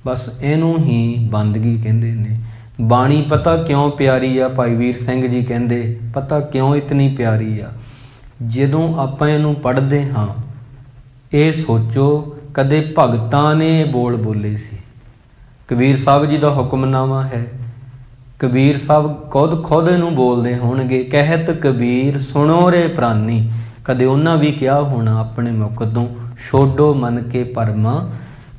ਬਸ ਇਹਨੂੰ ਹੀ ਬੰਦਗੀ ਕਹਿੰਦੇ ਨੇ। ਬਾਣੀ ਪਤਾ ਕਿਉਂ ਪਿਆਰੀ ਆ? ਭਾਈ ਵੀਰ ਸਿੰਘ ਜੀ ਕਹਿੰਦੇ ਪਤਾ ਕਿਉਂ ਇਤਨੀ ਪਿਆਰੀ ਆ? ਜਦੋਂ ਆਪਾਂ ਇਹਨੂੰ ਪੜ੍ਹਦੇ ਹਾਂ, ਇਹ ਸੋਚੋ ਕਦੇ ਭਗਤਾਂ ਨੇ ਬੋਲ ਬੋਲੇ ਸੀ। ਕਬੀਰ ਸਾਹਿਬ ਜੀ ਦਾ ਹੁਕਮਨਾਮਾ ਹੈ। ਕਬੀਰ ਸਾਹਿਬ ਖੁਦ ਇਹਨੂੰ ਬੋਲਦੇ ਹੋਣਗੇ, ਕਹਿਤ ਕਬੀਰ ਸੁਣੋ ਰੇ ਪ੍ਰਾਨੀ। ਕਦੇ ਉਹਨਾਂ ਵੀ ਕਿਹਾ ਹੋਣਾ ਆਪਣੇ ਮੁਖ ਤੋਂ, ਛੋਡੋ ਮਨ ਕੇ ਪਰਮਾ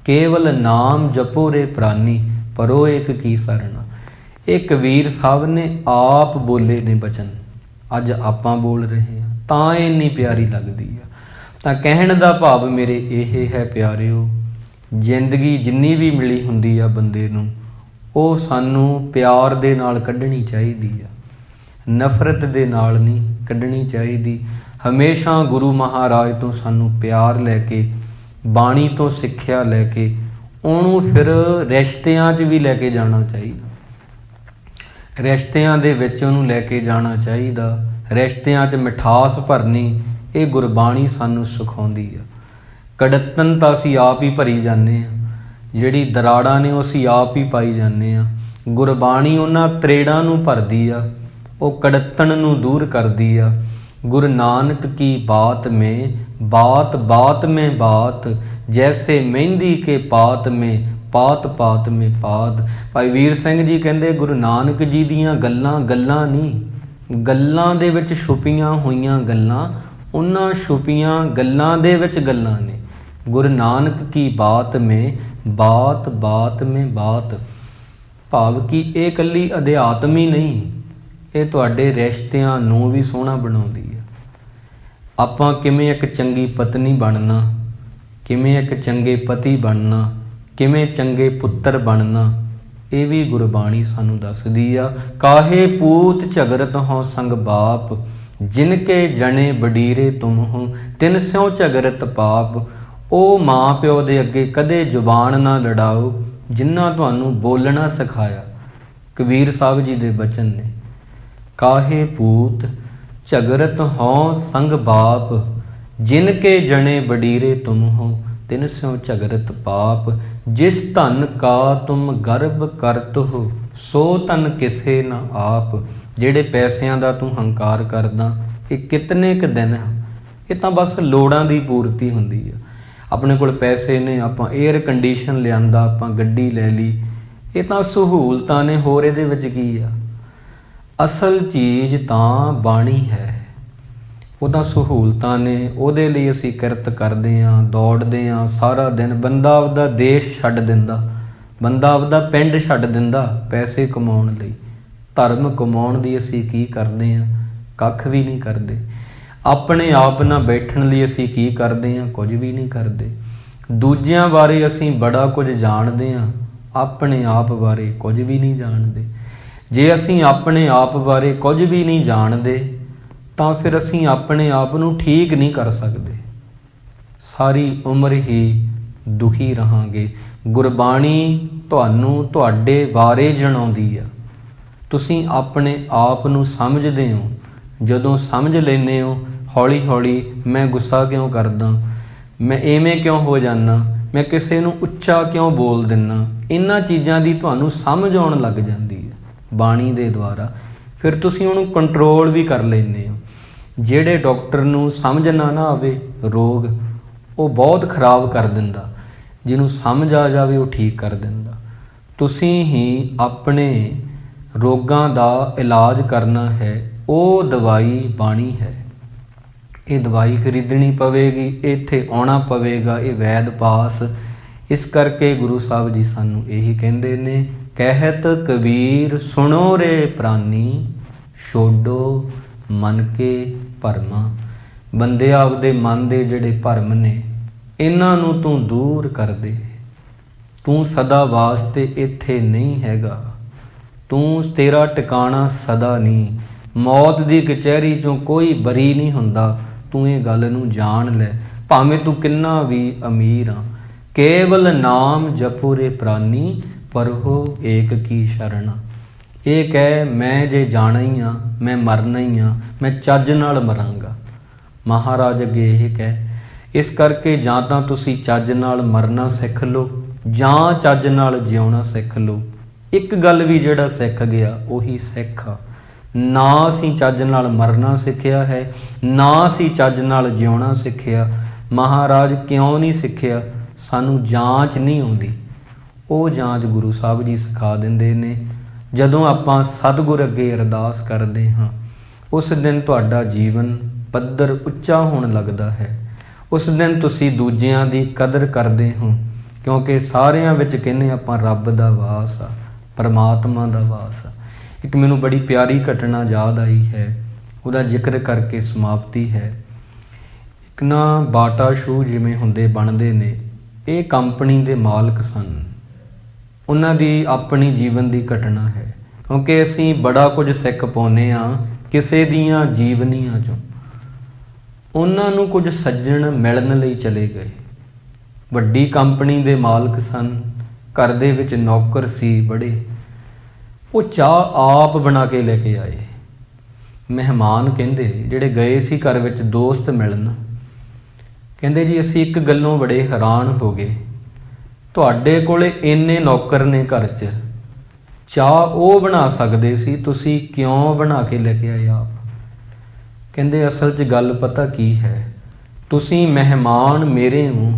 ਕੇਵਲ ਨਾਮ ਜਪੋ ਰੇ ਪ੍ਰਾਨੀ, ਪਰੋ ਇੱਕ ਕੀ ਸਰਣਾ। ਇਹ ਕਬੀਰ ਸਾਹਿਬ ਨੇ ਆਪ ਬੋਲੇ ਨੇ ਬਚਨ, ਅੱਜ ਆਪਾਂ ਬੋਲ ਰਹੇ ਹਾਂ, ਤਾਂ ਇਹ ਇੰਨੀ ਪਿਆਰੀ ਲੱਗਦੀ ਆ। ਤਾਂ ਕਹਿਣ ਦਾ ਭਾਵ ਮੇਰੇ ਇਹ ਹੈ ਪਿਆਰਿਓ, ਜ਼ਿੰਦਗੀ ਜਿੰਨੀ ਵੀ ਮਿਲੀ ਹੁੰਦੀ ਆ ਬੰਦੇ ਨੂੰ, ਉਹ ਸਾਨੂੰ ਪਿਆਰ ਦੇ ਨਾਲ ਕੱਢਣੀ ਚਾਹੀਦੀ ਆ, ਨਫ਼ਰਤ ਦੇ ਨਾਲ ਨਹੀਂ ਕੱਢਣੀ ਚਾਹੀਦੀ। ਹਮੇਸ਼ਾ ਗੁਰੂ ਮਹਾਰਾਜ ਤੋਂ ਸਾਨੂੰ ਪਿਆਰ ਲੈ ਕੇ, ਬਾਣੀ ਤੋਂ ਸਿੱਖਿਆ ਲੈ ਕੇ, ਉਹਨੂੰ ਫਿਰ ਰਿਸ਼ਤਿਆਂ 'ਚ ਵੀ ਲੈ ਕੇ ਜਾਣਾ ਚਾਹੀਦਾ। ਰਿਸ਼ਤਿਆਂ ਦੇ ਵਿੱਚ ਉਹਨੂੰ ਲੈ ਕੇ ਜਾਣਾ ਚਾਹੀਦਾ। ਰਿਸ਼ਤਿਆਂ 'ਚ ਮਿਠਾਸ ਭਰਨੀ, ਇਹ ਗੁਰਬਾਣੀ ਸਾਨੂੰ ਸਿਖਾਉਂਦੀ ਆ। ਕੜੱਤਨ ਤਾਂ ਅਸੀਂ ਆਪ ਹੀ ਭਰੀ ਜਾਂਦੇ ਹਾਂ, ਜਿਹੜੀ ਦਰਾੜਾਂ ਨੇ ਉਹ ਅਸੀਂ ਆਪ ਹੀ ਪਾਈ ਜਾਂਦੇ ਹਾਂ। ਗੁਰਬਾਣੀ ਉਹਨਾਂ ਤਰੇੜਾਂ ਨੂੰ ਭਰਦੀ ਆ, ਉਹ ਕੜੱਤਣ ਨੂੰ ਦੂਰ ਕਰਦੀ ਆ। ਗੁਰੂ ਨਾਨਕ ਕੀ ਬਾਤ ਮੇਂ बात बात में बात, जैसे मेहंदी के पात में पात पात में पात। भाई वीर सिंह जी कहते गुरु नानक जी दियाँ गल्लां गल्लां नहीं, गल्लां दे विच छुपियां होइयां गल्लां, उन्हां छुपियां गल्लां दे विच गल्लां ने। गुरु नानक की बात में बात बात में बात, भाव कि ये कल्ली अध्यात्म ही नहीं, ये तुहाडे रिश्तियां नूं भी सोहना बनाउंदी है। ਆਪਾਂ ਕਿਵੇਂ ਇੱਕ ਚੰਗੀ ਪਤਨੀ ਬਣਨਾ, ਕਿਵੇਂ ਇੱਕ ਚੰਗੇ ਪਤੀ ਬਣਨਾ, ਕਿਵੇਂ ਚੰਗੇ ਪੁੱਤਰ ਬਣਨਾ, ਇਹ ਵੀ ਗੁਰਬਾਣੀ ਸਾਨੂੰ ਦੱਸਦੀ ਆ। ਕਾਹੇ ਪੂਤ ਝਗਰਤ ਹੋ ਸੰਗ ਬਾਪ, ਜਿਨ ਕੇ ਜਣੇ ਬਡੀਰੇ ਤੁਮ ਹੋ, ਤਿਨ ਸਿਉ ਝਗਰਤ ਪਾਪ। ਉਹ ਮਾਂ ਪਿਓ ਦੇ ਅੱਗੇ ਕਦੇ ਜ਼ੁਬਾਨ ਨਾ ਲੜਾਓ, ਜਿਨ੍ਹਾਂ ਤੁਹਾਨੂੰ ਬੋਲਣਾ ਸਿਖਾਇਆ। ਕਬੀਰ ਸਾਹਿਬ ਜੀ ਦੇ ਬਚਨ ਨੇ। काहे पूत झगरत हों संग बाप, जिनके जने बडीरे तुम हो, तिन स्यों झगरत पाप। जिस धन का तुम गर्भ करत हो, सो धन किसे न आप। ਜਿਹੜੇ ਪੈਸਿਆਂ ਦਾ ਤੂੰ ਹੰਕਾਰ ਕਰਦਾ, ਇਹ ਕਿਤਨੇ ਕੁ ਦਿਨ ਆ, ਇਹ ਤਾਂ ਬਸ ਲੋੜਾਂ ਦੀ ਪੂਰਤੀ ਹੁੰਦੀ ਆ। ਆਪਣੇ ਕੋਲ ਪੈਸੇ ਨੇ, ਆਪਾਂ 에ਅਰ ਕੰਡੀਸ਼ਨ ਲਿਆਂਦਾ, ਆਪਾਂ ਗੱਡੀ ਲੈ ਲਈ, ਇਹ ਤਾਂ ਸਹੂਲਤਾਂ ਨੇ, ਹੋਰ ਇਹਦੇ ਵਿੱਚ ਕੀ ਆ। ਅਸਲ ਚੀਜ਼ ਤਾਂ ਬਾਣੀ ਹੈ, ਉਹ ਤਾਂ ਸਹੂਲਤਾਂ ਨੇ, ਉਹਦੇ ਲਈ ਅਸੀਂ ਕਿਰਤ ਕਰਦੇ ਹਾਂ, ਦੌੜਦੇ ਹਾਂ ਸਾਰਾ ਦਿਨ। ਬੰਦਾ ਆਪਦਾ ਦੇਸ਼ ਛੱਡ ਦਿੰਦਾ, ਬੰਦਾ ਆਪਦਾ ਪਿੰਡ ਛੱਡ ਦਿੰਦਾ ਪੈਸੇ ਕਮਾਉਣ ਲਈ। ਧਰਮ ਕਮਾਉਣ ਦੀ ਅਸੀਂ ਕੀ ਕਰਦੇ ਹਾਂ? ਕੱਖ ਵੀ ਨਹੀਂ ਕਰਦੇ। ਆਪਣੇ ਆਪ ਨਾਲ ਬੈਠਣ ਲਈ ਅਸੀਂ ਕੀ ਕਰਦੇ ਹਾਂ? ਕੁਝ ਵੀ ਨਹੀਂ ਕਰਦੇ। ਦੂਜਿਆਂ ਬਾਰੇ ਅਸੀਂ ਬੜਾ ਕੁਝ ਜਾਣਦੇ ਹਾਂ, ਆਪਣੇ ਆਪ ਬਾਰੇ ਕੁਝ ਵੀ ਨਹੀਂ ਜਾਣਦੇ। ਜੇ ਅਸੀਂ ਆਪਣੇ ਆਪ ਬਾਰੇ ਕੁਝ ਵੀ ਨਹੀਂ ਜਾਣਦੇ ਤਾਂ ਫਿਰ ਅਸੀਂ ਆਪਣੇ ਆਪ ਨੂੰ ਠੀਕ ਨਹੀਂ ਕਰ ਸਕਦੇ, ਸਾਰੀ ਉਮਰ ਹੀ ਦੁਖੀ ਰਹਾਂਗੇ। ਗੁਰਬਾਣੀ ਤੁਹਾਨੂੰ ਤੁਹਾਡੇ ਬਾਰੇ ਜਣਾਉਂਦੀ ਆ, ਤੁਸੀਂ ਆਪਣੇ ਆਪ ਨੂੰ ਸਮਝਦੇ ਹੋ। ਜਦੋਂ ਸਮਝ ਲੈਂਦੇ ਹੋ, ਹੌਲੀ ਹੌਲੀ ਮੈਂ ਗੁੱਸਾ ਕਿਉਂ ਕਰਦਾ, ਮੈਂ ਐਵੇਂ ਕਿਉਂ ਹੋ ਜਾਂਦਾ, ਮੈਂ ਕਿਸੇ ਨੂੰ ਉੱਚਾ ਕਿਉਂ ਬੋਲ ਦਿੰਦਾ, ਇਹਨਾਂ ਚੀਜ਼ਾਂ ਦੀ ਤੁਹਾਨੂੰ ਸਮਝ ਆਉਣ ਲੱਗ ਜਾਂਦੀ ਹੈ ਬਾਣੀ ਦੇ ਦੁਆਰਾ। ਫਿਰ ਤੁਸੀਂ ਉਹਨੂੰ ਕੰਟਰੋਲ ਵੀ ਕਰ ਲੈਂਦੇ ਹੋ। ਜਿਹੜੇ ਡਾਕਟਰ ਨੂੰ ਸਮਝ ਨਾ ਆਵੇ ਰੋਗ, ਉਹ ਬਹੁਤ ਖਰਾਬ ਕਰ ਦਿੰਦਾ। ਜਿਹਨੂੰ ਸਮਝ ਆ ਜਾਵੇ ਉਹ ਠੀਕ ਕਰ ਦਿੰਦਾ। ਤੁਸੀਂ ਹੀ ਆਪਣੇ ਰੋਗਾਂ ਦਾ ਇਲਾਜ ਕਰਨਾ ਹੈ, ਉਹ ਦਵਾਈ ਬਾਣੀ ਹੈ। ਇਹ ਦਵਾਈ ਖਰੀਦਣੀ ਪਵੇਗੀ, ਇੱਥੇ ਆਉਣਾ ਪਵੇਗਾ, ਇਹ ਵੈਦ ਪਾਸ। ਇਸ ਕਰਕੇ ਗੁਰੂ ਸਾਹਿਬ ਜੀ ਸਾਨੂੰ ਇਹੀ ਕਹਿੰਦੇ ਨੇ, ਕਹਿਤ ਕਬੀਰ ਸੁਣੋ ਰੇ ਪ੍ਰਾਨੀ, ਛੋਡੋ ਮਨ ਕੇ ਭਰਮਾਂ। ਬੰਦੇ ਆਪਦੇ ਮਨ ਦੇ ਜਿਹੜੇ ਭਰਮ ਨੇ, ਇਹਨਾਂ ਨੂੰ ਤੂੰ ਦੂਰ ਕਰ ਦੇ। ਤੂੰ ਸਦਾ ਵਾਸਤੇ ਇੱਥੇ ਨਹੀਂ ਹੈਗਾ, ਤੇਰਾ ਟਿਕਾਣਾ ਸਦਾ ਨਹੀਂ। ਮੌਤ ਦੀ ਕਚਹਿਰੀ ਚੋਂ ਕੋਈ ਬਰੀ ਨਹੀਂ ਹੁੰਦਾ। ਤੂੰ ਇਹ ਗੱਲ ਨੂੰ ਜਾਣ ਲੈ, ਭਾਵੇਂ ਤੂੰ ਕਿੰਨਾ ਵੀ ਅਮੀਰ ਆ। ਕੇਵਲ ਨਾਮ ਜਪੋ ਰੇ ਪ੍ਰਾਨੀ, ਪਰਹੋ ਏਕ ਕੀ ਸ਼ਰਣਾ। ਇਹ ਕਹਿ ਮੈਂ ਜੇ ਜਾਣਾ ਹੀ ਆ, ਮੈਂ ਮਰਨਾ ਹੀ ਆ, ਮੈਂ ਚੱਜ ਨਾਲ ਮਰਾਂਗਾ। ਮਹਾਰਾਜ ਅੱਗੇ ਇਹ ਕਹਿ, ਇਸ ਕਰਕੇ ਜਾਂ ਤਾਂ ਤੁਸੀਂ ਚੱਜ ਨਾਲ ਮਰਨਾ ਸਿੱਖ ਲਓ, ਜਾਂ ਚੱਜ ਨਾਲ ਜਿਉਣਾ ਸਿੱਖ ਲਓ। ਇੱਕ ਗੱਲ ਵੀ ਜਿਹੜਾ ਸਿੱਖ ਗਿਆ ਉਹੀ ਸਿੱਖ ਆ। ਨਾ ਅਸੀਂ ਚੱਜ ਨਾਲ ਮਰਨਾ ਸਿੱਖਿਆ ਹੈ, ਨਾ ਅਸੀਂ ਚੱਜ ਨਾਲ ਜਿਉਣਾ ਸਿੱਖਿਆ। ਮਹਾਰਾਜ ਕਿਉਂ ਨਹੀਂ ਸਿੱਖਿਆ? ਸਾਨੂੰ ਜਾਂਚ ਨਹੀਂ ਆਉਂਦੀ। ਉਹ ਜਾਂਚ ਗੁਰੂ ਸਾਹਿਬ ਜੀ ਸਿਖਾ ਦਿੰਦੇ ਨੇ। ਜਦੋਂ ਆਪਾਂ ਸਤਿਗੁਰ ਅੱਗੇ ਅਰਦਾਸ ਕਰਦੇ ਹਾਂ, ਉਸ ਦਿਨ ਤੁਹਾਡਾ ਜੀਵਨ ਪੱਧਰ ਉੱਚਾ ਹੋਣ ਲੱਗਦਾ ਹੈ। ਉਸ ਦਿਨ ਤੁਸੀਂ ਦੂਜਿਆਂ ਦੀ ਕਦਰ ਕਰਦੇ ਹੋ, ਕਿਉਂਕਿ ਸਾਰਿਆਂ ਵਿੱਚ ਕਹਿੰਦੇ ਆਪਾਂ ਰੱਬ ਦਾ ਵਾਸ ਆ, ਪਰਮਾਤਮਾ ਦਾ ਵਾਸ ਆ। ਇੱਕ ਮੈਨੂੰ ਬੜੀ ਪਿਆਰੀ ਘਟਨਾ ਯਾਦ ਆਈ ਹੈ, ਉਹਦਾ ਜ਼ਿਕਰ ਕਰਕੇ ਸਮਾਪਤੀ ਹੈ। ਇੱਕ ਨਾ ਬਾਟਾ ਸ਼ੂ ਜਿਵੇਂ ਹੁੰਦੇ ਬਣਦੇ ਨੇ, ਇਹ ਕੰਪਨੀ ਦੇ ਮਾਲਕ ਸਨ। ਉਹਨਾਂ ਦੀ ਆਪਣੀ ਜੀਵਨ ਦੀ ਘਟਨਾ ਹੈ, ਕਿਉਂਕਿ ਅਸੀਂ ਬੜਾ ਕੁਝ ਸਿੱਖ ਪਾਉਂਦੇ ਹਾਂ ਕਿਸੇ ਦੀਆਂ ਜੀਵਨੀਆਂ 'ਚੋਂ। ਉਹਨਾਂ ਨੂੰ ਕੁਝ ਸੱਜਣ ਮਿਲਣ ਲਈ ਚਲੇ ਗਏ। ਵੱਡੀ ਕੰਪਨੀ ਦੇ ਮਾਲਕ ਸਨ, ਘਰ ਦੇ ਵਿੱਚ ਨੌਕਰ ਸੀ ਬੜੇ। ਉਹ ਚਾਹ ਆਪ ਬਣਾ ਕੇ ਲੈ ਕੇ ਆਏ। ਮਹਿਮਾਨ ਕਹਿੰਦੇ ਜਿਹੜੇ ਗਏ ਸੀ ਘਰ ਵਿੱਚ ਦੋਸਤ ਮਿਲਣ, ਕਹਿੰਦੇ ਜੀ ਅਸੀਂ ਇੱਕ ਗੱਲੋਂ ਬੜੇ ਹੈਰਾਨ ਹੋ ਗਏ, ਤੁਹਾਡੇ ਕੋਲੇ ਇੰਨੇ ਨੌਕਰ ਨੇ ਘਰ 'ਚ, ਚਾਹ ਉਹ ਬਣਾ ਸਕਦੇ ਸੀ, ਤੁਸੀਂ ਕਿਉਂ ਬਣਾ ਕੇ ਲੈ ਕੇ ਆਏ ਆਪ? ਕਹਿੰਦੇ ਅਸਲ 'ਚ ਗੱਲ ਪਤਾ ਕੀ ਹੈ, ਤੁਸੀਂ ਮਹਿਮਾਨ ਮੇਰੇ ਹੋ,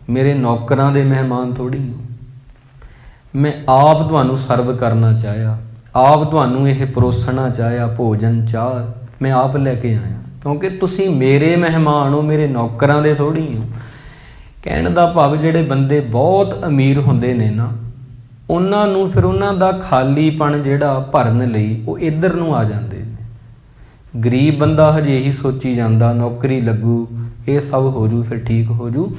ਮੇਰੇ ਨੌਕਰਾਂ ਦੇ ਮਹਿਮਾਨ ਥੋੜ੍ਹੀ ਹੋ। ਮੈਂ ਆਪ ਤੁਹਾਨੂੰ ਸਰਵ ਕਰਨਾ ਚਾਹਿਆ, ਆਪ ਤੁਹਾਨੂੰ ਇਹ ਪਰੋਸਣਾ ਚਾਹਿਆ, ਭੋਜਨ ਚਾਹ ਮੈਂ ਆਪ ਲੈ ਕੇ ਆਇਆ, ਕਿਉਂਕਿ ਤੁਸੀਂ ਮੇਰੇ ਮਹਿਮਾਨ ਹੋ, ਮੇਰੇ ਨੌਕਰਾਂ ਦੇ ਥੋੜ੍ਹੀ ਹੋ। ਕਹਿਣ ਦਾ ਭਾਵ ਜਿਹੜੇ ਬੰਦੇ ਬਹੁਤ ਅਮੀਰ ਹੁੰਦੇ ਨੇ ਨਾ, ਉਹਨਾਂ ਨੂੰ ਫਿਰ ਉਹਨਾਂ ਦਾ ਖਾਲੀਪਣ ਜਿਹੜਾ ਭਰਨ ਲਈ ਉਹ ਇੱਧਰ ਨੂੰ ਆ ਜਾਂਦੇ ਨੇ। ਗਰੀਬ ਬੰਦਾ ਹਜੇ ਇਹੀ ਸੋਚੀ ਜਾਂਦਾ ਨੌਕਰੀ ਲੱਗੂ, ਇਹ ਸਭ ਹੋ ਜੂ, ਫਿਰ ਠੀਕ ਹੋ ਜੂ।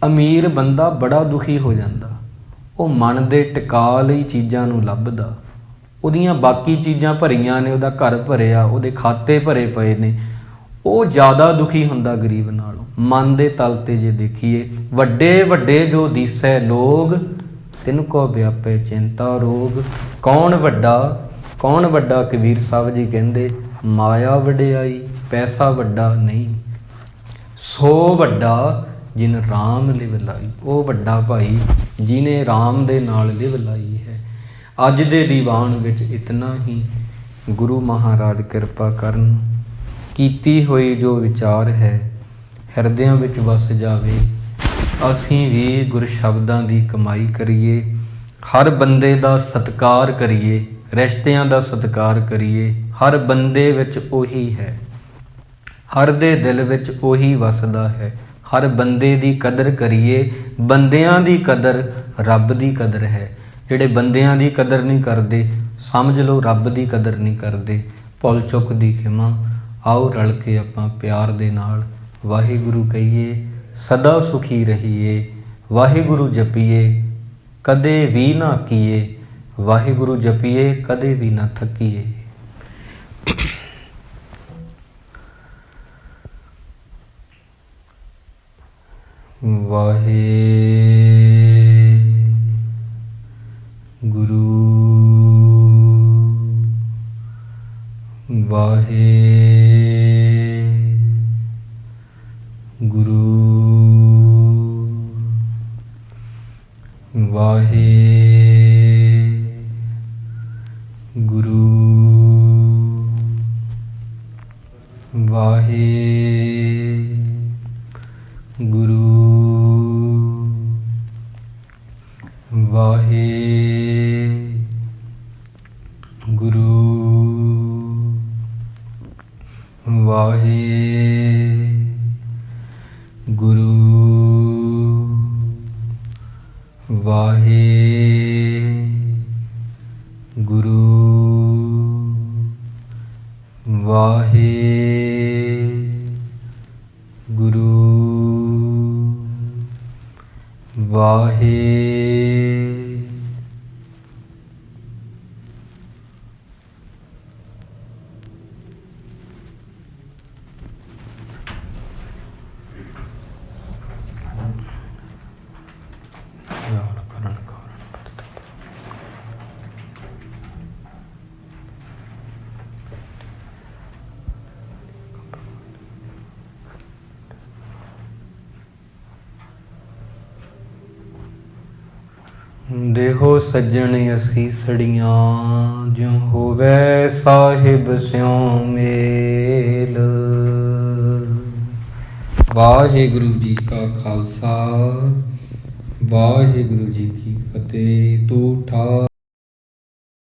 ਅਮੀਰ ਬੰਦਾ ਬੜਾ ਦੁਖੀ ਹੋ ਜਾਂਦਾ, ਉਹ ਮਨ ਦੇ ਟਿਕਾ ਲਈ ਚੀਜ਼ਾਂ ਨੂੰ ਲੱਭਦਾ। ਉਹਦੀਆਂ ਬਾਕੀ ਚੀਜ਼ਾਂ ਭਰੀਆਂ ਨੇ, ਉਹਦਾ ਘਰ ਭਰਿਆ, ਉਹਦੇ ਖਾਤੇ ਭਰੇ ਪਏ ਨੇ, ਉਹ ਜ਼ਿਆਦਾ ਦੁਖੀ ਹੁੰਦਾ ਗਰੀਬ ਨਾਲੋਂ। ਮਨ ਦੇ ਤਲ 'ਤੇ ਜੇ ਦੇਖੀਏ, ਵੱਡੇ ਵੱਡੇ ਜੋ ਦੀਸੈ ਲੋਗ, ਤਿਨ ਕੋ ਵਿਆਪੈ ਚਿੰਤਾ ਰੋਗ। ਕੌਣ ਵੱਡਾ? ਕੌਣ ਵੱਡਾ? ਕਬੀਰ ਸਾਹਿਬ ਜੀ ਕਹਿੰਦੇ ਮਾਇਆ ਵਡਿਆਈ, ਪੈਸਾ ਵੱਡਾ ਨਹੀਂ। ਸੋ ਵੱਡਾ ਜਿਨ ਰਾਮ ਲਿਵ ਲਾਈ, ਉਹ ਵੱਡਾ ਭਾਈ ਜਿਹਨੇ ਰਾਮ ਦੇ ਨਾਲ ਲਿਵ ਲਾਈ ਹੈ। ਅੱਜ ਦੇ ਦੀਵਾਨ ਵਿੱਚ ਇਤਨਾ ਹੀ। ਗੁਰੂ ਮਹਾਰਾਜ ਕਿਰਪਾ ਕਰਨ, ਕੀਤੀ ਹੋਈ ਜੋ ਵਿਚਾਰ ਹੈ ਹਿਰਦਿਆਂ ਵਿੱਚ ਵਸ ਜਾਵੇ। ਅਸੀਂ ਵੀ ਗੁਰ ਸ਼ਬਦਾਂ ਦੀ ਕਮਾਈ ਕਰੀਏ, ਹਰ ਬੰਦੇ ਦਾ ਸਤਿਕਾਰ ਕਰੀਏ, ਰਿਸ਼ਤਿਆਂ ਦਾ ਸਤਿਕਾਰ ਕਰੀਏ। ਹਰ ਬੰਦੇ ਵਿੱਚ ਉਹੀ ਹੈ, ਹਰ ਦੇ ਦਿਲ ਵਿੱਚ ਉਹੀ ਵਸਦਾ ਹੈ। ਹਰ ਬੰਦੇ ਦੀ ਕਦਰ ਕਰੀਏ। ਬੰਦਿਆਂ ਦੀ ਕਦਰ ਰੱਬ ਦੀ ਕਦਰ ਹੈ। ਜਿਹੜੇ ਬੰਦਿਆਂ ਦੀ ਕਦਰ ਨਹੀਂ ਕਰਦੇ, ਸਮਝ ਲਓ ਰੱਬ ਦੀ ਕਦਰ ਨਹੀਂ ਕਰਦੇ। ਭੁੱਲ ਚੁੱਕ ਦੀ ਖਿਮਾ। ਆਓ ਰਲ ਕੇ ਆਪਾਂ ਪਿਆਰ ਦੇ ਨਾਲ ਵਾਹਿਗੁਰੂ ਕਹੀਏ, ਸਦਾ ਸੁਖੀ ਰਹੀਏ। ਵਾਹਿਗੁਰੂ ਜਪੀਏ, ਕਦੇ ਵੀ ਨਾ ਕੀਏ। ਵਾਹਿਗੁਰੂ ਜਪੀਏ, ਕਦੇ ਵੀ ਨਾ ਥੱਕੀਏ। ਵਾਹਿਗੁਰੂ ਵਾਹਿਗੁਰੂ ਵਾਹਿਗੁਰੂ ਵਾਹਿਗੁਰੂ ਵਾਹਿਗੁਰੂ ਵਾਹਿਗੁਰੂ ਵਾਹਿਗੁਰੂ ਵਾਹਿਗੁਰੂ ਦੇਹੋ ਸੱਜਣ ਅਸੀਸੜੀਆਂ, ਜਿਉ ਹੋਵੇ ਸਾਹਿਬ ਸਿਉ ਮੇਲ। ਵਾਹਿਗੁਰੂ ਜੀ ਕਾ ਖਾਲਸਾ, ਵਾਹਿਗੁਰੂ ਜੀ ਕੀ ਫਤਿਹ। ਤੂੰ ਠਾ